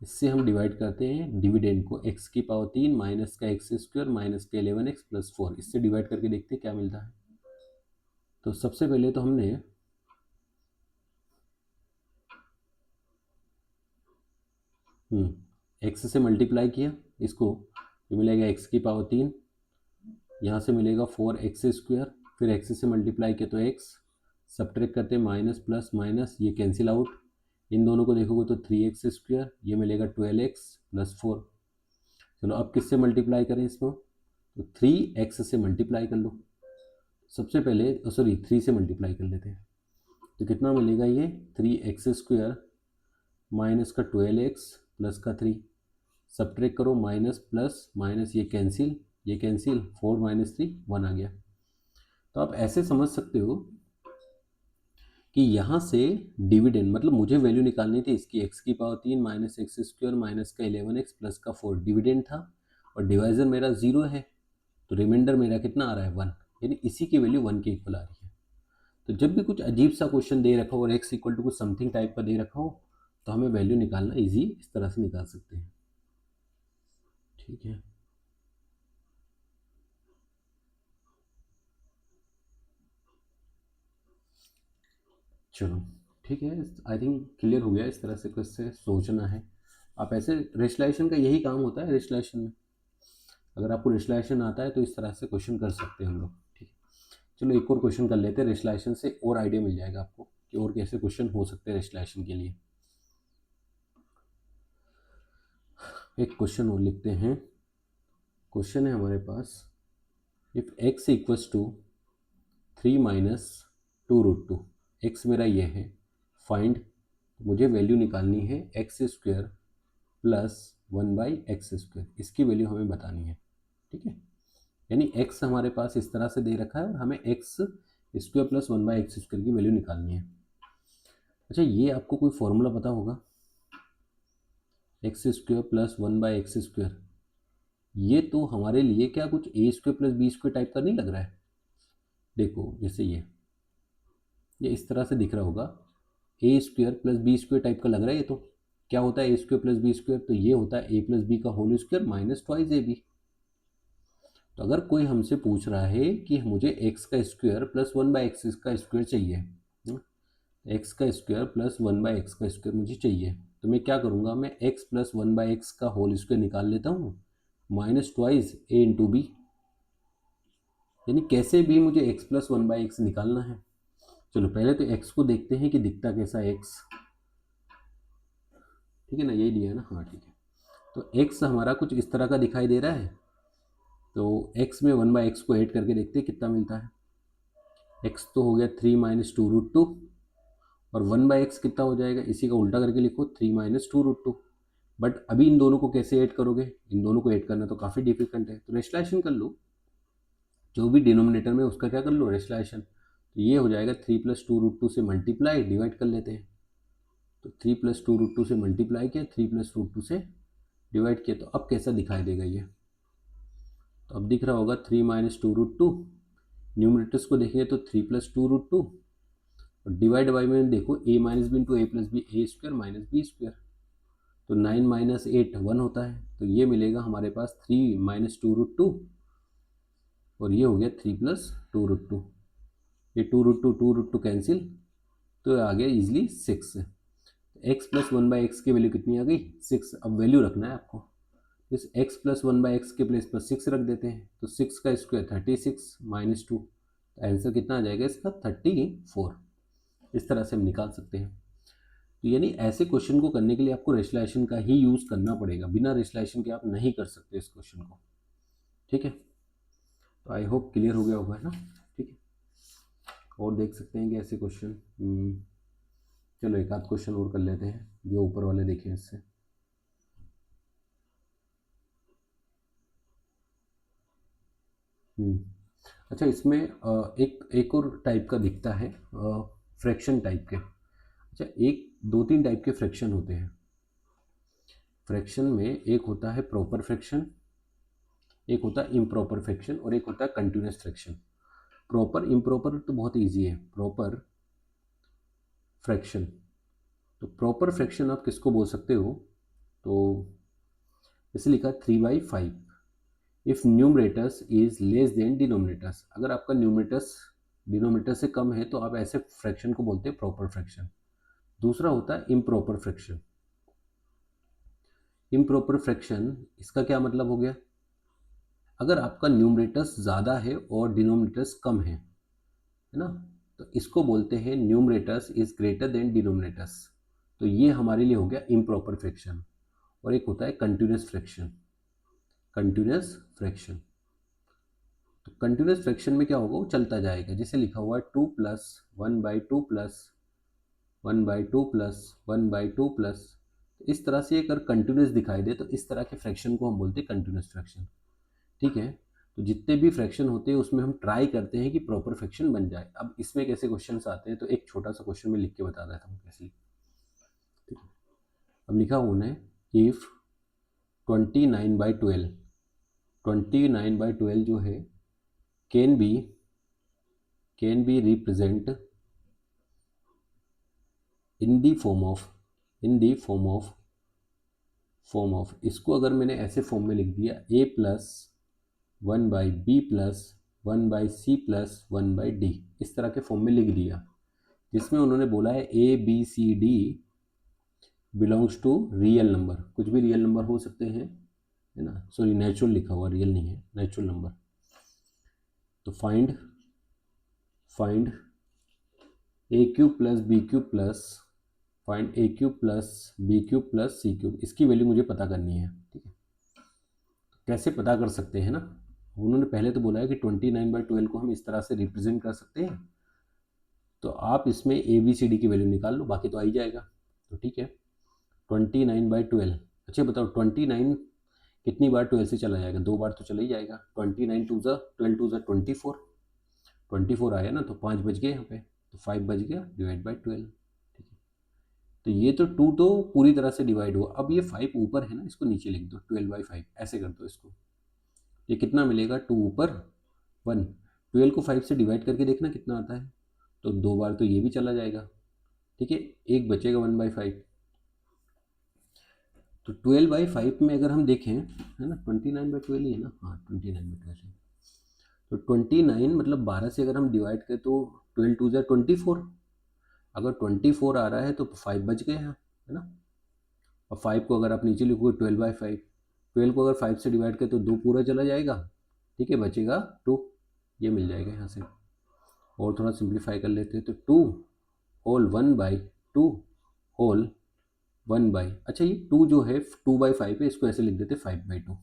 इससे हम डिवाइड करते हैं डिविडेंड को, x⁻³ माइनस का x² माइनस का 11x + 4, इससे डिवाइड करके देखते हैं क्या मिलता है। तो सबसे पहले तो हमने x से मल्टीप्लाई किया इसको, ये मिलेगा x⁻³, यहाँ से मिलेगा 4x², फिर x से मल्टीप्लाई किया तो x, सब्ट्रैक्ट करते हैं माइनस प्लस माइनस, ये कैंसिल आउट, इन दोनों को देखोगे तो 3x², ये मिलेगा 12x + 4। चलो अब किससे मल्टीप्लाई करें इसको, तो 3x से मल्टीप्लाई कर लो। सबसे पहले 3 से मल्टीप्लाई कर लेते हैं, तो कितना मिलेगा, ये 3x² माइनस का 12x प्लस का 3, सब्ट्रैक्ट करो माइनस प्लस माइनस, ये कैंसिल 4 - 3 1 आ गया। तो आप ऐसे समझ सकते हो कि यहाँ से डिविडेंड मतलब मुझे वैल्यू निकालनी थी इसकी x की power 3 minus x square minus का 11x प्लस का 4 डिविडेंड था और डिवाइजर मेरा 0 है, तो रिमाइंडर मेरा कितना आ रहा है 1, यानी इसी की वैल्यू 1 के इक्वल आ रही है। तो जब भी कुछ अजीब सा क्वेश्चन दे रखा हो और x इक्वल टू कुछ समथिंग टाइप का दे रखा हो तो हमें वैल्यू निकालना इजी इस तरह से निकाल सकते हैं। ठीक है, चलो ठीक है, आई थिंक क्लियर हो गया। इस तरह से कैसे सोचना है आप, ऐसे रेशलाइजेशन का यही काम होता है रेशलाइजेशन में। अगर आपको रेशलाइजेशन आता है तो इस तरह से क्वेश्चन कर सकते हैं हम लोग। ठीक है, चलो एक और क्वेश्चन कर लेते हैं रेशलाइजेशन से, और आइडिया मिल जाएगा आपको कि और कैसे क्वेश्चन हो सकते हैं रेशलाइजेशन के लिए। एक क्वेश्चन और लिखते हैं। क्वेश्चन है हमारे पास, if x equals to 3 minus 2√2, x मेरा ये है, फाइंड, मुझे वैल्यू निकालनी है एक्स स्क्वायर प्लस 1/x², इसकी वैल्यू हमें बतानी है। ठीक है, यानी x हमारे पास इस तरह से दे रखा है और हमें एक्स स्क्वायर प्लस 1/x² की वैल्यू निकालनी है। अच्छा, ये आपको कोई फॉर्मूला पता होगा, एक्स स्क्वायर प्लस 1/x², ये तो हमारे लिए क्या कुछ a² प्लस b² टाइप का नहीं लग रहा है? देखो जैसे ये इस तरह से दिख रहा होगा, a² प्लस b² टाइप का लग रहा है। ये तो क्या होता है a² प्लस b², तो ये होता है a प्लस बी का whole square minus twice ab। तो अगर कोई हमसे पूछ रहा है कि मुझे x का स्क्वायर प्लस 1/x का स्क्वायर चाहिए, x का स्क्वायर प्लस 1/x का स्क्वायर मुझे चाहिए, तो मैं क्या करूँगा, मैं x प्लस 1/x का होल स्क्वायर निकाल लेता हूँ minus twice a into b, यानी कैसे भी मुझे x प्लस 1/x निकालना है। चलो पहले तो x को देखते हैं कि दिखता कैसा है x। ठीक है ना, यही लिया है ना, हाँ ठीक है। तो x हमारा कुछ इस तरह का दिखाई दे रहा है, तो x में 1/x को ऐड करके देखते हैं कितना मिलता है। x तो हो गया 3 माइनस 2√2 और 1/x कितना हो जाएगा, इसी का उल्टा करके लिखो 3 माइनस 2√2। बट अभी इन दोनों को कैसे ऐड करोगे, इन दोनों को ऐड करना तो काफ़ी डिफिकल्ट है, तो रेशलाइजेशन कर लो, जो भी डिनोमिनेटर में उसका क्या कर लो रेशलाइजेशन। तो ये हो जाएगा 3 प्लस 2√2 से मल्टीप्लाई डिवाइड कर लेते हैं, तो 3 प्लस 2√2 से मल्टीप्लाई किया, 3 प्लस √2 से डिवाइड किया, तो अब कैसा दिखाई देगा ये, तो अब दिख रहा होगा 3 माइनस 2√2, न्यूमरेटर्स को देखेंगे तो 3 प्लस 2√2 और डिवाइड बाई में देखो a minus b into a plus b, a square minus b square, तो 9 माइनस 8 1 होता है, तो ये मिलेगा हमारे पास 3 माइनस 2√2 और ये हो गया 3 प्लस 2√2, ये 2√2 कैंसिल, तो आ गया इजिली 6। एक्स प्लस 1/x की वैल्यू कितनी आ गई 6। अब वैल्यू रखना है आपको, इस x प्लस 1/x के प्लेस पर 6 रख देते हैं, तो 6 का स्क्वायर 36 माइनस 2, तो आंसर कितना आ जाएगा इसका 34। इस तरह से हम निकाल सकते हैं। तो यानी ऐसे क्वेश्चन को करने के लिए आपको रेशलाइजेशन का ही यूज़ करना पड़ेगा, बिना रेशलाइजेशन के आप नहीं कर सकते इस क्वेश्चन को। ठीक है, तो आई होप क्लियर हो गया होगा, है ना। ठीक है, और देख सकते हैं कि ऐसे क्वेश्चन, चलो एक आध क्वेश्चन और कर लेते हैं जो ऊपर वाले देखें इससे। अच्छा, इसमें एक और टाइप का दिखता है, फ्रैक्शन टाइप के। अच्छा, एक दो तीन टाइप के फ्रैक्शन होते हैं। फ्रैक्शन में एक होता है प्रॉपर फ्रैक्शन, एक होता है इम्प्रॉपर फ्रैक्शन और एक होता है कंटिन्यूस फ्रैक्शन। प्रॉपर इम्प्रॉपर तो बहुत इजी है। प्रॉपर फ्रैक्शन, तो प्रॉपर फ्रैक्शन आप किसको बोल सकते हो, तो जैसे लिखा 3/5 if numerators is less than denominators, अगर आपका न्यूमरेटर्स डिनोमिनेटर से कम है तो आप ऐसे फ्रैक्शन को बोलते हैं प्रॉपर फ्रैक्शन। दूसरा होता है इम्प्रॉपर फ्रैक्शन। इम्प्रॉपर फ्रैक्शन, इसका क्या मतलब हो गया, अगर आपका न्यूमरेटर्स ज़्यादा है और डिनोमिनेटर्स कम है ना, तो इसको बोलते हैं numerators is greater than denominators, तो ये हमारे लिए हो गया इम्प्रॉपर फ्रैक्शन। और एक होता है कंटिन्यूस फ्रैक्शन। कंटिन्यूस फ्रैक्शन, तो कंटिन्यूस फ्रैक्शन में क्या होगा, वो चलता जाएगा, जैसे लिखा हुआ है 2 प्लस 1/2 प्लस 1/2 प्लस 1/2 प्लस, इस तरह से अगर कंटिन्यूस दिखाई दे तो इस तरह के फ्रैक्शन को हम बोलते हैं कंटिन्यूस फ्रैक्शन। ठीक है, तो जितने भी फ्रैक्शन होते हैं उसमें हम ट्राई करते हैं कि प्रॉपर फ्रैक्शन बन जाए। अब इसमें कैसे क्वेश्चन आते हैं, तो एक छोटा सा क्वेश्चन में लिख के बता देता हूँ कैसे। ठीक है, अब लिखा हुआ है इफ 29/12 29/12 जो है can be represent in the form of इसको अगर मैंने ऐसे फॉर्म में लिख दिया a+1/b+1/c+1/d, इस तरह के फॉर्म में लिख दिया, जिसमें उन्होंने बोला है ABCD belongs to real number, कुछ भी रियल नंबर हो सकते हैं, है ना, सॉरी नेचुरल लिखा हुआ, रियल नहीं है, नेचुरल नंबर। तो find a³ + b³ find a³ + b³ + c³, इसकी वैल्यू मुझे पता करनी है। ठीक है, कैसे पता कर सकते हैं ना, उन्होंने पहले तो बोला है कि 29/12 को हम इस तरह से रिप्रेजेंट कर सकते हैं, तो आप इसमें ABCD की वैल्यू निकाल लो, बाकी तो आ ही जाएगा। तो ठीक है, 29/12, अच्छा बताओ 29 कितनी बार 12 से चला जाएगा, 2 बार तो चला ही जाएगा। 29 2 ज़ा 12 2 ज़ा 24 आया ना, तो 5 बज गए यहाँ पे, तो 5 बज गया /12। ठीक है, तो ये तो 2 तो पूरी तरह से डिवाइड हुआ। अब ये 5 ऊपर है ना, इसको नीचे लिख दो, 12/5 ऐसे कर दो इसको। ये कितना मिलेगा, 2 ऊपर 1, 12 को 5 से डिवाइड करके देखना कितना आता है, तो 2 बार तो ये भी चला जाएगा। ठीक है, एक बचेगा 1/5। तो 12/5 में अगर हम देखें, है ना, 29/12 ही है ना, हाँ 29/12 है, तो 29 मतलब 12 से अगर हम डिवाइड करें तो 12 2 ज़ा 24, अगर 24 आ रहा है तो 5 बच गए हैं, है ना। और 5 को अगर आप नीचे लिखोगे 12/5, 12 को अगर 5 से डिवाइड करें तो 2 पूरा चला जाएगा। ठीक है, बचेगा 2, ये मिल जाएगा यहाँ से। और थोड़ा सिंप्लीफाई कर लेते हैं, तो 2 होल 1/2 होल 1/, अच्छा ये 2 जो है 2/5 है, इसको ऐसे लिख देते 5/2।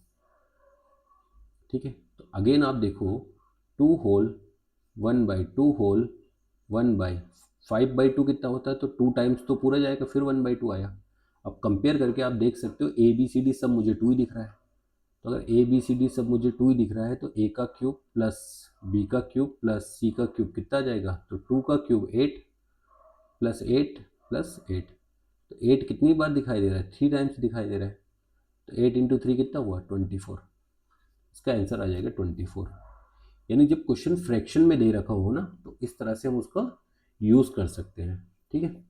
ठीक है, तो अगेन आप देखो 2 होल 1/2 होल 1/5/2 कितना होता है, तो 2 टाइम्स तो पूरा जाएगा, फिर 1/2 आया। अब कंपेयर करके आप देख सकते हो ABCD सब मुझे 2 ही दिख रहा है, तो अगर ABCD सब मुझे 2 ही दिख रहा है, तो A का क्यूब प्लस B का क्यूब प्लस C का क्यूब कितना आ जाएगा, तो 2 का क्यूब 8 + 8 + 8, तो 8 कितनी बार दिखाई दे रहा है, 3 टाइम्स दिखाई दे रहा है, तो 8 × 3 कितना हुआ, 24, इसका आंसर आ जाएगा 24। यानी जब क्वेश्चन फ्रैक्शन में दे रखा हो ना, तो इस तरह से हम उसका यूज़ कर सकते हैं। ठीक है,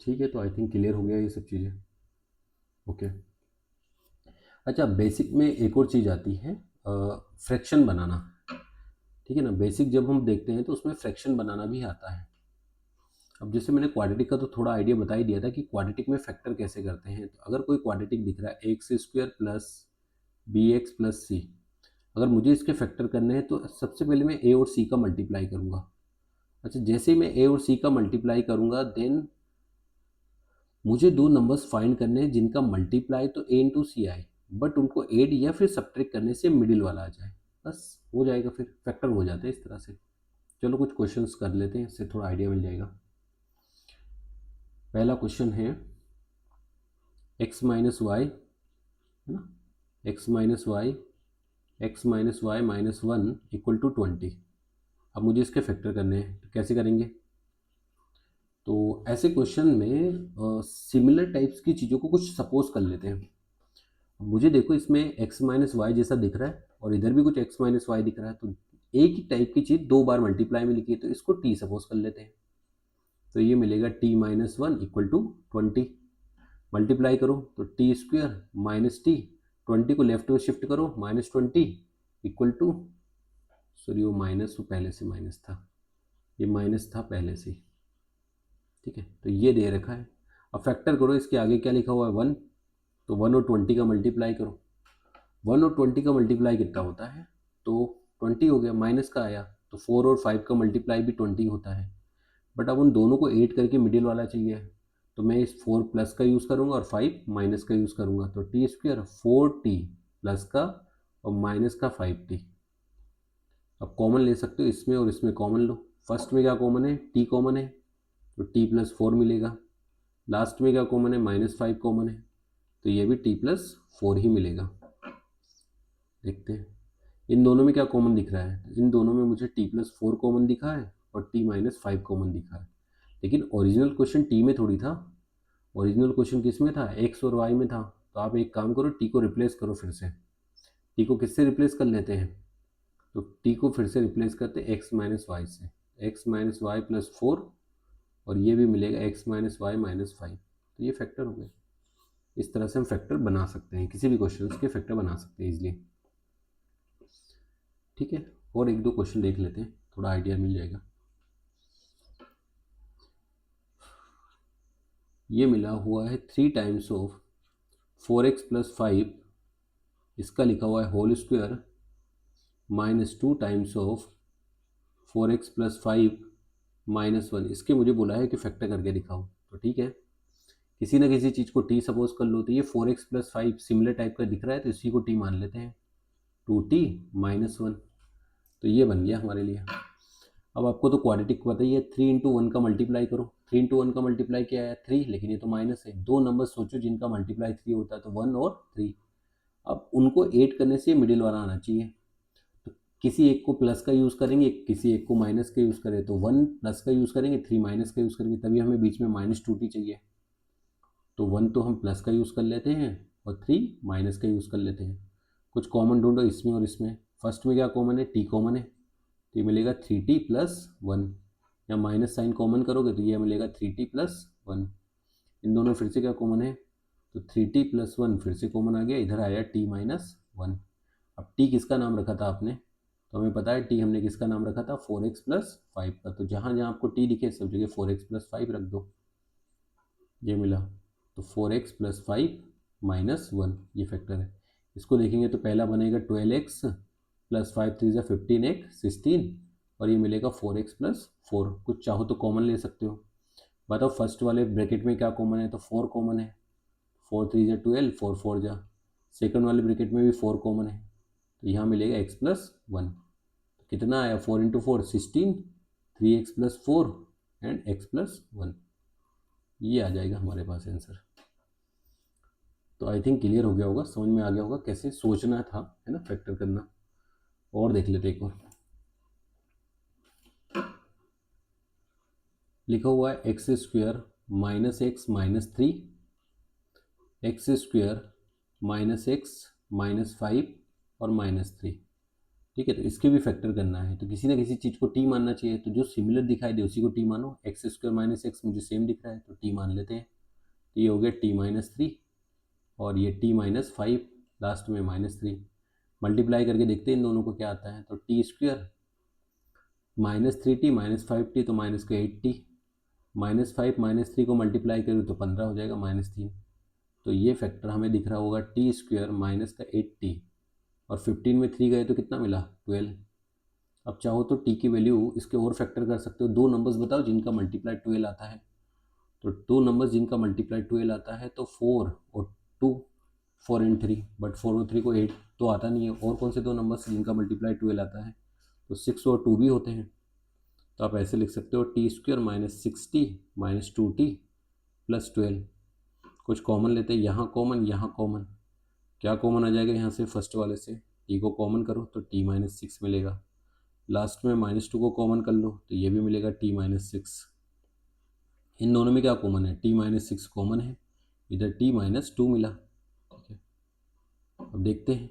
ठीक है, तो आई थिंक क्लियर हो गया ये सब चीज़ें। ओके, अच्छा बेसिक में एक और चीज़ आती है, फ्रैक्शन बनाना। ठीक है ना, बेसिक जब हम देखते हैं तो उसमें फ्रैक्शन बनाना भी आता है। अब जैसे मैंने क्वाड्रेटिक का तो थोड़ा आइडिया बता ही दिया था कि क्वाड्रेटिक में फैक्टर कैसे करते हैं। तो अगर कोई क्वाड्रेटिक दिख रहा है x² + bx + c, अगर मुझे इसके फैक्टर करने हैं तो सबसे पहले मैं a और c का मल्टीप्लाई करूँगा। अच्छा, जैसे ही मैं a और c का मल्टीप्लाई करूँगा, देन मुझे 2 नंबर्स फाइंड करने हैं जिनका मल्टीप्लाई तो a × c आए, बट उनको ऐड या फिर सब्ट्रैक्ट करने से मिडिल वाला आ जाए, बस हो जाएगा, फिर फैक्टर हो जाते हैं इस तरह से। चलो कुछ क्वेश्चंस कर लेते हैं, इससे थोड़ा आइडिया मिल जाएगा। पहला क्वेश्चन है x - y, है ना, x - y -1 = 20। अब मुझे इसके फैक्टर करने हैं, तो कैसे करेंगे। तो ऐसे क्वेश्चन में सिमिलर टाइप्स की चीज़ों को कुछ सपोज कर लेते हैं। मुझे देखो इसमें x - y जैसा दिख रहा है और इधर भी कुछ x - y दिख रहा है, तो एक ही टाइप की चीज़ 2 बार मल्टीप्लाई में लिखी है, तो इसको t सपोज कर लेते हैं। तो ये मिलेगा t - 1 = 20, मल्टीप्लाई करो तो t² - t, 20 को लेफ्ट में शिफ्ट करो, -20 = सॉरी वो माइनस, वो पहले से माइनस था, ये माइनस था पहले से। ठीक है, तो ये दे रखा है। अब फैक्टर करो, इसके आगे क्या लिखा हुआ है 1, तो 1 और 20 का मल्टीप्लाई करो। 1 और 20 का मल्टीप्लाई कितना होता है, तो 20 हो गया, माइनस का आया, तो 4 और 5 का मल्टीप्लाई भी 20 होता है। बट अब उन दोनों को ऐड करके मिडिल वाला चाहिए, तो मैं इस 4 प्लस का यूज़ करूँगा और 5 माइनस का यूज़ करूँगा, तो t² 4t प्लस का और माइनस का 5t। अब कॉमन ले सकते हो, इसमें और इसमें कॉमन लो। फर्स्ट में क्या कॉमन है, t कॉमन है, तो t + 4 मिलेगा। लास्ट में क्या कॉमन है, -5 कॉमन है, तो ये भी t + 4 ही मिलेगा। देखते हैं इन दोनों में क्या कॉमन दिख रहा है। इन दोनों में मुझे t+4 कॉमन दिखा है और t-5 कॉमन दिखा है, लेकिन ओरिजिनल क्वेश्चन t में थोड़ी था। ओरिजिनल क्वेश्चन किस में था, x और y में था। तो आप एक काम करो, t को रिप्लेस करो फिर से। t को किससे रिप्लेस कर लेते हैं, तो t को फिर से रिप्लेस करते हैं x माइनस वाई से, x माइनस वाई प्लस 4, और ये भी मिलेगा x माइनस वाई माइनस 5। तो ये फैक्टर हो गए। इस तरह से हम फैक्टर बना सकते हैं, किसी भी क्वेश्चन के फैक्टर बना सकते हैं इजीली। ठीक है, और एक दो क्वेश्चन देख लेते हैं, थोड़ा आइडिया मिल जाएगा। ये मिला हुआ है 3 टाइम्स ऑफ 4x प्लस 5, इसका लिखा हुआ है whole square minus 2 times of 4x plus 5 minus 1। इसके मुझे बोला है कि फैक्टर करके दिखाओ। तो ठीक है, किसी ना किसी चीज़ को t सपोज कर लो। तो ये 4x प्लस 5 सिमिलर टाइप का दिख रहा है, तो इसी को t मान लेते हैं, 2t माइनस 1। तो ये बन गया हमारे लिए। अब आपको तो क्वाड्रेटिक पता ही है, 3 इंटू 1 का मल्टीप्लाई करो। 3 इंटू 1 का मल्टीप्लाई क्या है, 3, लेकिन ये तो माइनस है। दो नंबर सोचो जिनका मल्टीप्लाई 3 होता है, तो 1 और 3। अब उनको ऐड करने से मिडिल वाला आना चाहिए। तो किसी एक को प्लस का यूज़ करेंगे, किसी एक को माइनस का यूज़ करें। तो 1 प्लस का यूज़ करेंगे, 3 माइनस का यूज़ करेंगे, तभी हमें बीच में माइनस 2t चाहिए। तो 1 तो हम प्लस का यूज़ कर लेते हैं और 3 माइनस का यूज़ कर लेते हैं। कुछ कॉमन ढूंढो इसमें और इसमें। फर्स्ट में क्या कॉमन है, t कॉमन है, तो ये मिलेगा 3t प्लस 1। या माइनस साइन कॉमन करोगे तो ये मिलेगा 3t प्लस 1। इन दोनों फिर से क्या कॉमन है, तो 3t प्लस 1 फिर से कॉमन आ गया, इधर आया t माइनस 1। अब t किसका नाम रखा था आपने, तो हमें पता है t हमने किसका नाम रखा था, 4x प्लस 5 का। तो जहाँ जहाँ आपको t दिखे सब जगह 4x प्लस 5 रख दो। ये मिला, तो 4x प्लस 5 माइनस 1, ये फैक्टर है। इसको देखेंगे तो पहला बनेगा 12x प्लस 5 3 ज़ा 15 एक 16, और ये मिलेगा 4x प्लस 4। कुछ चाहो तो कॉमन ले सकते हो। बताओ फर्स्ट वाले ब्रैकेट में क्या कॉमन है, तो 4 कॉमन है, 4 3 ज़ा 12, 4 4 ज़ा। सेकंड वाले ब्रैकेट में भी 4 कॉमन है, तो यहाँ मिलेगा x प्लस 1। तो कितना आया, 4 into 4 16, 3x plus 4 and x plus 1। ये आ जाएगा हमारे पास आंसर। तो आई थिंक क्लियर हो गया होगा, समझ में आ गया होगा कैसे सोचना था, है ना, फैक्टर करना। और देख लेते एक और। लिखा हुआ है x square minus x minus 3, x square minus x minus 5 और माइनस 3। ठीक है, तो इसके भी फैक्टर करना है। तो किसी ना किसी चीज़ को टी मानना चाहिए, तो जो सिमिलर दिखाई दे उसी को टी मानो। एक्स स्क्वायर माइनस एक्स मुझे सेम दिख रहा है, तो टी मान लेते हैं। तो ये हो गया टी माइनस 3, और ये टी माइनस 5, लास्ट में माइनस 3। मल्टीप्लाई करके देखते हैं इन दोनों को क्या आता है। तो T square minus 3t minus 5t, तो माइनस का 8t, माइनस 5 माइनस 3 को मल्टीप्लाई करें तो 15 हो जाएगा माइनस 3। तो ये फैक्टर हमें दिख रहा होगा टी स्क्वायर माइनस का 8t, और 15 में 3 गए तो कितना मिला, 12। अब चाहो तो t की वैल्यू इसके और फैक्टर कर सकते हो। दो नंबर्स बताओ जिनका मल्टीप्लाई 12 आता है। तो दो नंबर्स जिनका मल्टीप्लाई 12 आता है, तो 4 और 2, 4 एंड 3, बट 4 और 3 को 8 तो आता नहीं है। और कौन से दो नंबर्स जिनका मल्टीप्लाई 12 आता है, तो 6 और 2 भी होते हैं। तो आप ऐसे लिख सकते हो T square minus 6t minus 2t plus 12। कुछ कॉमन लेते हैं, यहाँ कॉमन, यहाँ कॉमन। क्या कॉमन आ जाएगा यहाँ से, फर्स्ट वाले से टी को कॉमन करो तो टी माइनस 6 मिलेगा। लास्ट में माइनस 2 को कॉमन कर लो तो ये भी मिलेगा टी माइनस 6। इन दोनों में क्या कॉमन है, टी माइनस 6 कॉमन है, इधर टी माइनस 2 मिला। ठीक है, अब देखते हैं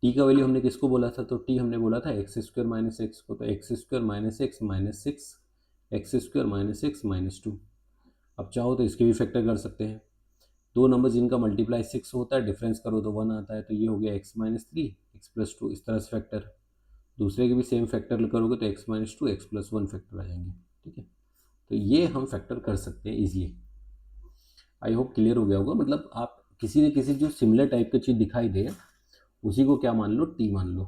टी का वैल्यू हमने किसको बोला था, तो टी हमने बोला था एक्स स्क्वायर माइनस एक्स को। तो x square minus x minus 6, x square minus x minus 2। अब चाहो तो इसके भी फैक्टर कर सकते हैं। दो नंबर जिनका मल्टीप्लाई 6 होता है, डिफरेंस करो तो 1 आता है, तो ये हो गया एक्स माइनस 3 एक्स प्लस 2, इस तरह से फैक्टर। दूसरे के भी सेम फैक्टर करोगे तो x minus 2 x plus 1 factor आ जाएंगे। ठीक है, तो ये हम फैक्टर कर सकते हैं ईजिली। आई होप क्लियर हो गया होगा। मतलब आप किसी न किसी जो सिमिलर टाइप की चीज़ दिखाई दे उसी को क्या मान लो, टी मान लो,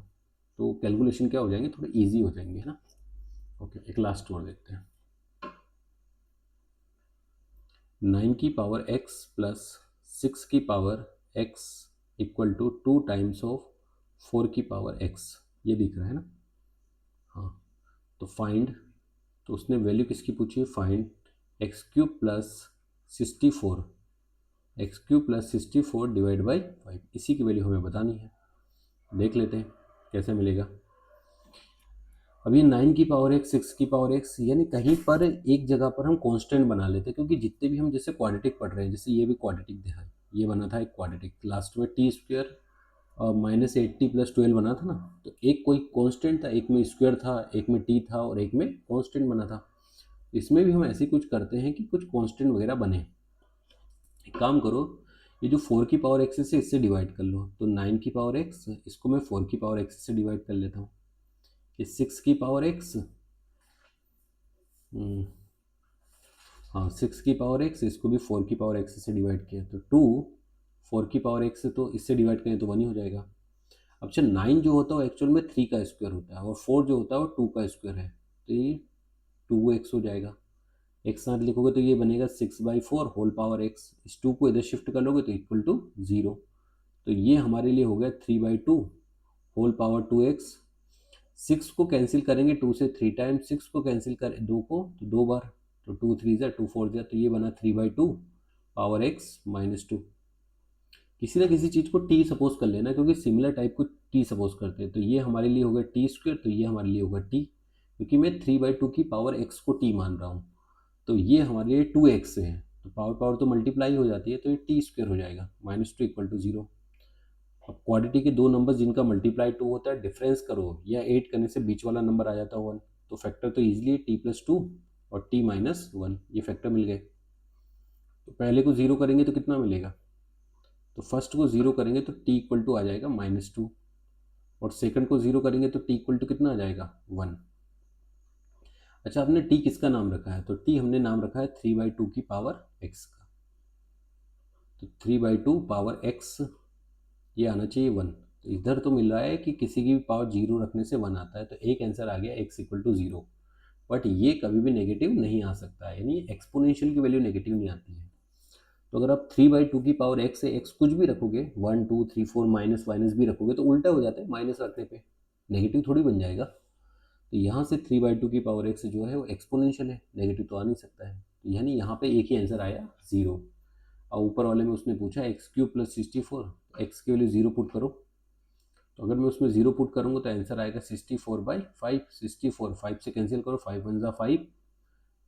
तो कैलकुलेशन क्या हो जाएंगे, थोड़े ईजी हो जाएंगे, है ना। ओके, एक लास्ट और देखते हैं। 9 की पावर x प्लस 6 की power x equal to 2 times of 4 की पावर x, ये दिख रहा है ना। हाँ, तो फाइंड, तो उसने वैल्यू किसकी पूछी है, find x cube plus 64, x cube plus 64 divide by 5, इसी की वैल्यू हमें बतानी है। देख लेते हैं कैसे मिलेगा। अब ये 9 की पावर x 6 की पावर x, यानी कहीं पर एक जगह पर हम कांस्टेंट बना लेते हैं, क्योंकि जितने भी हम जैसे क्वाड्रेटिक पढ़ रहे हैं, जैसे ये भी क्वाड्रेटिक है, ये बना था एक क्वाड्रेटिक, लास्ट में टी स्क्वायर -80 + 12 बना था ना, तो एक कोई कांस्टेंट था, एक में स्क्वायर था, एक में टी था और एक में कांस्टेंट बना था। इसमें भी हम ऐसे कुछ करते हैं कि कुछ कांस्टेंट वगैरह बने। एक काम करो, ये जो 4 की पावर x से इससे डिवाइड कर लो, तो 9 की पावर x, इसको मैं 4 की पावर x से डिवाइड कर लेता हूँ। ये 6 की पावर x, हाँ 6 की पावर x, इसको भी 4 की पावर x से डिवाइड किया, तो 2 4 की पावर x तो इससे डिवाइड करें तो 1 ही हो जाएगा। अब अच्छा 9 जो होता है वो एक्चुअल में 3 का स्क्वायर होता है, और 4 जो होता है वो 2 का स्क्वायर है, तो ये 2x हो जाएगा। एक साथ लिखोगे तो ये बनेगा 6/4 होल पावर x, इस 2 को इधर शिफ्ट कर लोगे तो इक्वल टू 0, तो ये हमारे लिए हो गया 3/2 होल पावर 2x। 6 को कैंसिल करेंगे 2 से 3 टाइम, 6 को कैंसिल करें 2 को तो 2 बार, तो 2 3 जा 2 4 जा, तो ये बना 3/2 पावर x -2। किसी ना किसी चीज़ को t सपोज कर लेना, क्योंकि सिमिलर टाइप को t सपोज करते हैं, तो ये हमारे लिए होगा t², तो ये हमारे लिए होगा t, क्योंकि मैं 3/2 की पावर x को t मान रहा हूँ, तो ये हमारे लिए 2x है, तो पावर पावर तो मल्टीप्लाई हो जाती है, तो ये t² हो जाएगा, -2 = 0। अब क्वाड्रेटी के दो नंबर जिनका मल्टीप्लाई 2 होता है, डिफरेंस करो या 8 करने से बीच वाला नंबर आ जाता है 1, तो फैक्टर तो ईजिली t+2 और t - 1, ये फैक्टर मिल गए। तो पहले को 0 करेंगे तो कितना मिलेगा, तो फर्स्ट को 0 करेंगे तो t = आ जाएगा -2, और सेकंड को 0 करेंगे तो t = कितना आ जाएगा 1। अच्छा, आपने t किसका नाम रखा है, तो t हमने नाम रखा है 3/2 की पावर x का, तो 3/2 पावर x, ये आना चाहिए 1, तो इधर तो मिल रहा है कि किसी की भी पावर 0 रखने से 1 आता है, तो एक आंसर आ गया x = 0, बट ये कभी भी नेगेटिव नहीं आ सकता है, यानी एक्सपोनेंशियल की वैल्यू नेगेटिव नहीं आती है। तो अगर आप 3/2 की पावर x से x कुछ भी रखोगे, 1 2 3 4 माइनस वाइनस भी रखोगे तो उल्टा हो जाता है, माइनस रखने पे नेगेटिव थोड़ी बन जाएगा। तो यहाँ से 3/2 की पावर x जो है वो एक्सपोनेंशियल है, नेगेटिव तो आ नहीं सकता है, यानी यहाँ पे एक ही आंसर आया 0। और ऊपर वाले में उसने पूछा x³ + 64, x की वैल्यू 0 पुट करो, तो अगर मैं उसमें 0 पुट करूँगा तो आंसर आएगा 64/5, 64 5 से कैंसिल करो, 5 1 = 5,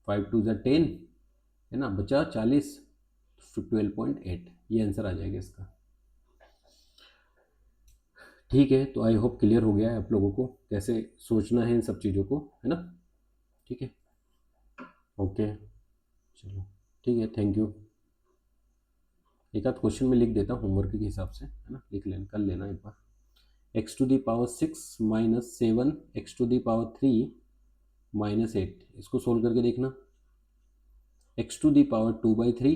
5 2 = 10, है ना, बचा 40, 12.8, ये आंसर आ जाएगा इसका। ठीक है, तो आई होप क्लियर हो गया है आप लोगों को कैसे सोचना है इन सब चीज़ों को, है ना। ठीक है, ओके, चलो ठीक है, थैंक यू। एक आध क्वेश्चन में लिख देता हूँ होमवर्क के हिसाब से, है ना, लिख लेना, कर लेना एक बार। x⁻6 - 7 x⁻3 - 8, इसको सोल्व करके देखना। x⁻2/3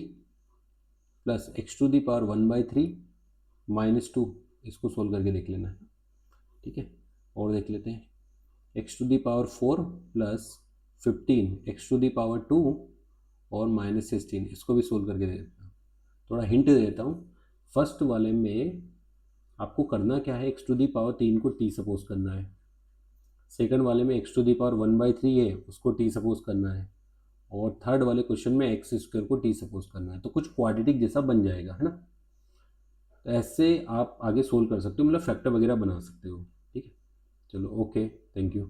प्लस x⁻1/3 -2, इसको सोल्व करके देख लेना है। ठीक है, और देख लेते हैं x⁻4 प्लस 15 x⁻2 और -16, इसको भी सोल्व करके देता हूँ। थोड़ा हिंट दे देता हूँ, फर्स्ट वाले में आपको करना क्या है, x⁻3 को t सपोज करना है, सेकंड वाले में x⁻1/3 है उसको t सपोज करना है, और थर्ड वाले क्वेश्चन में x² को t सपोज करना है, तो कुछ क्वाड्रेटिक जैसा बन जाएगा, है ना। तो ऐसे आप आगे सोल्व कर सकते हो, मतलब फैक्टर वगैरह बना सकते हो। ठीक है, चलो ओके, थैंक यू।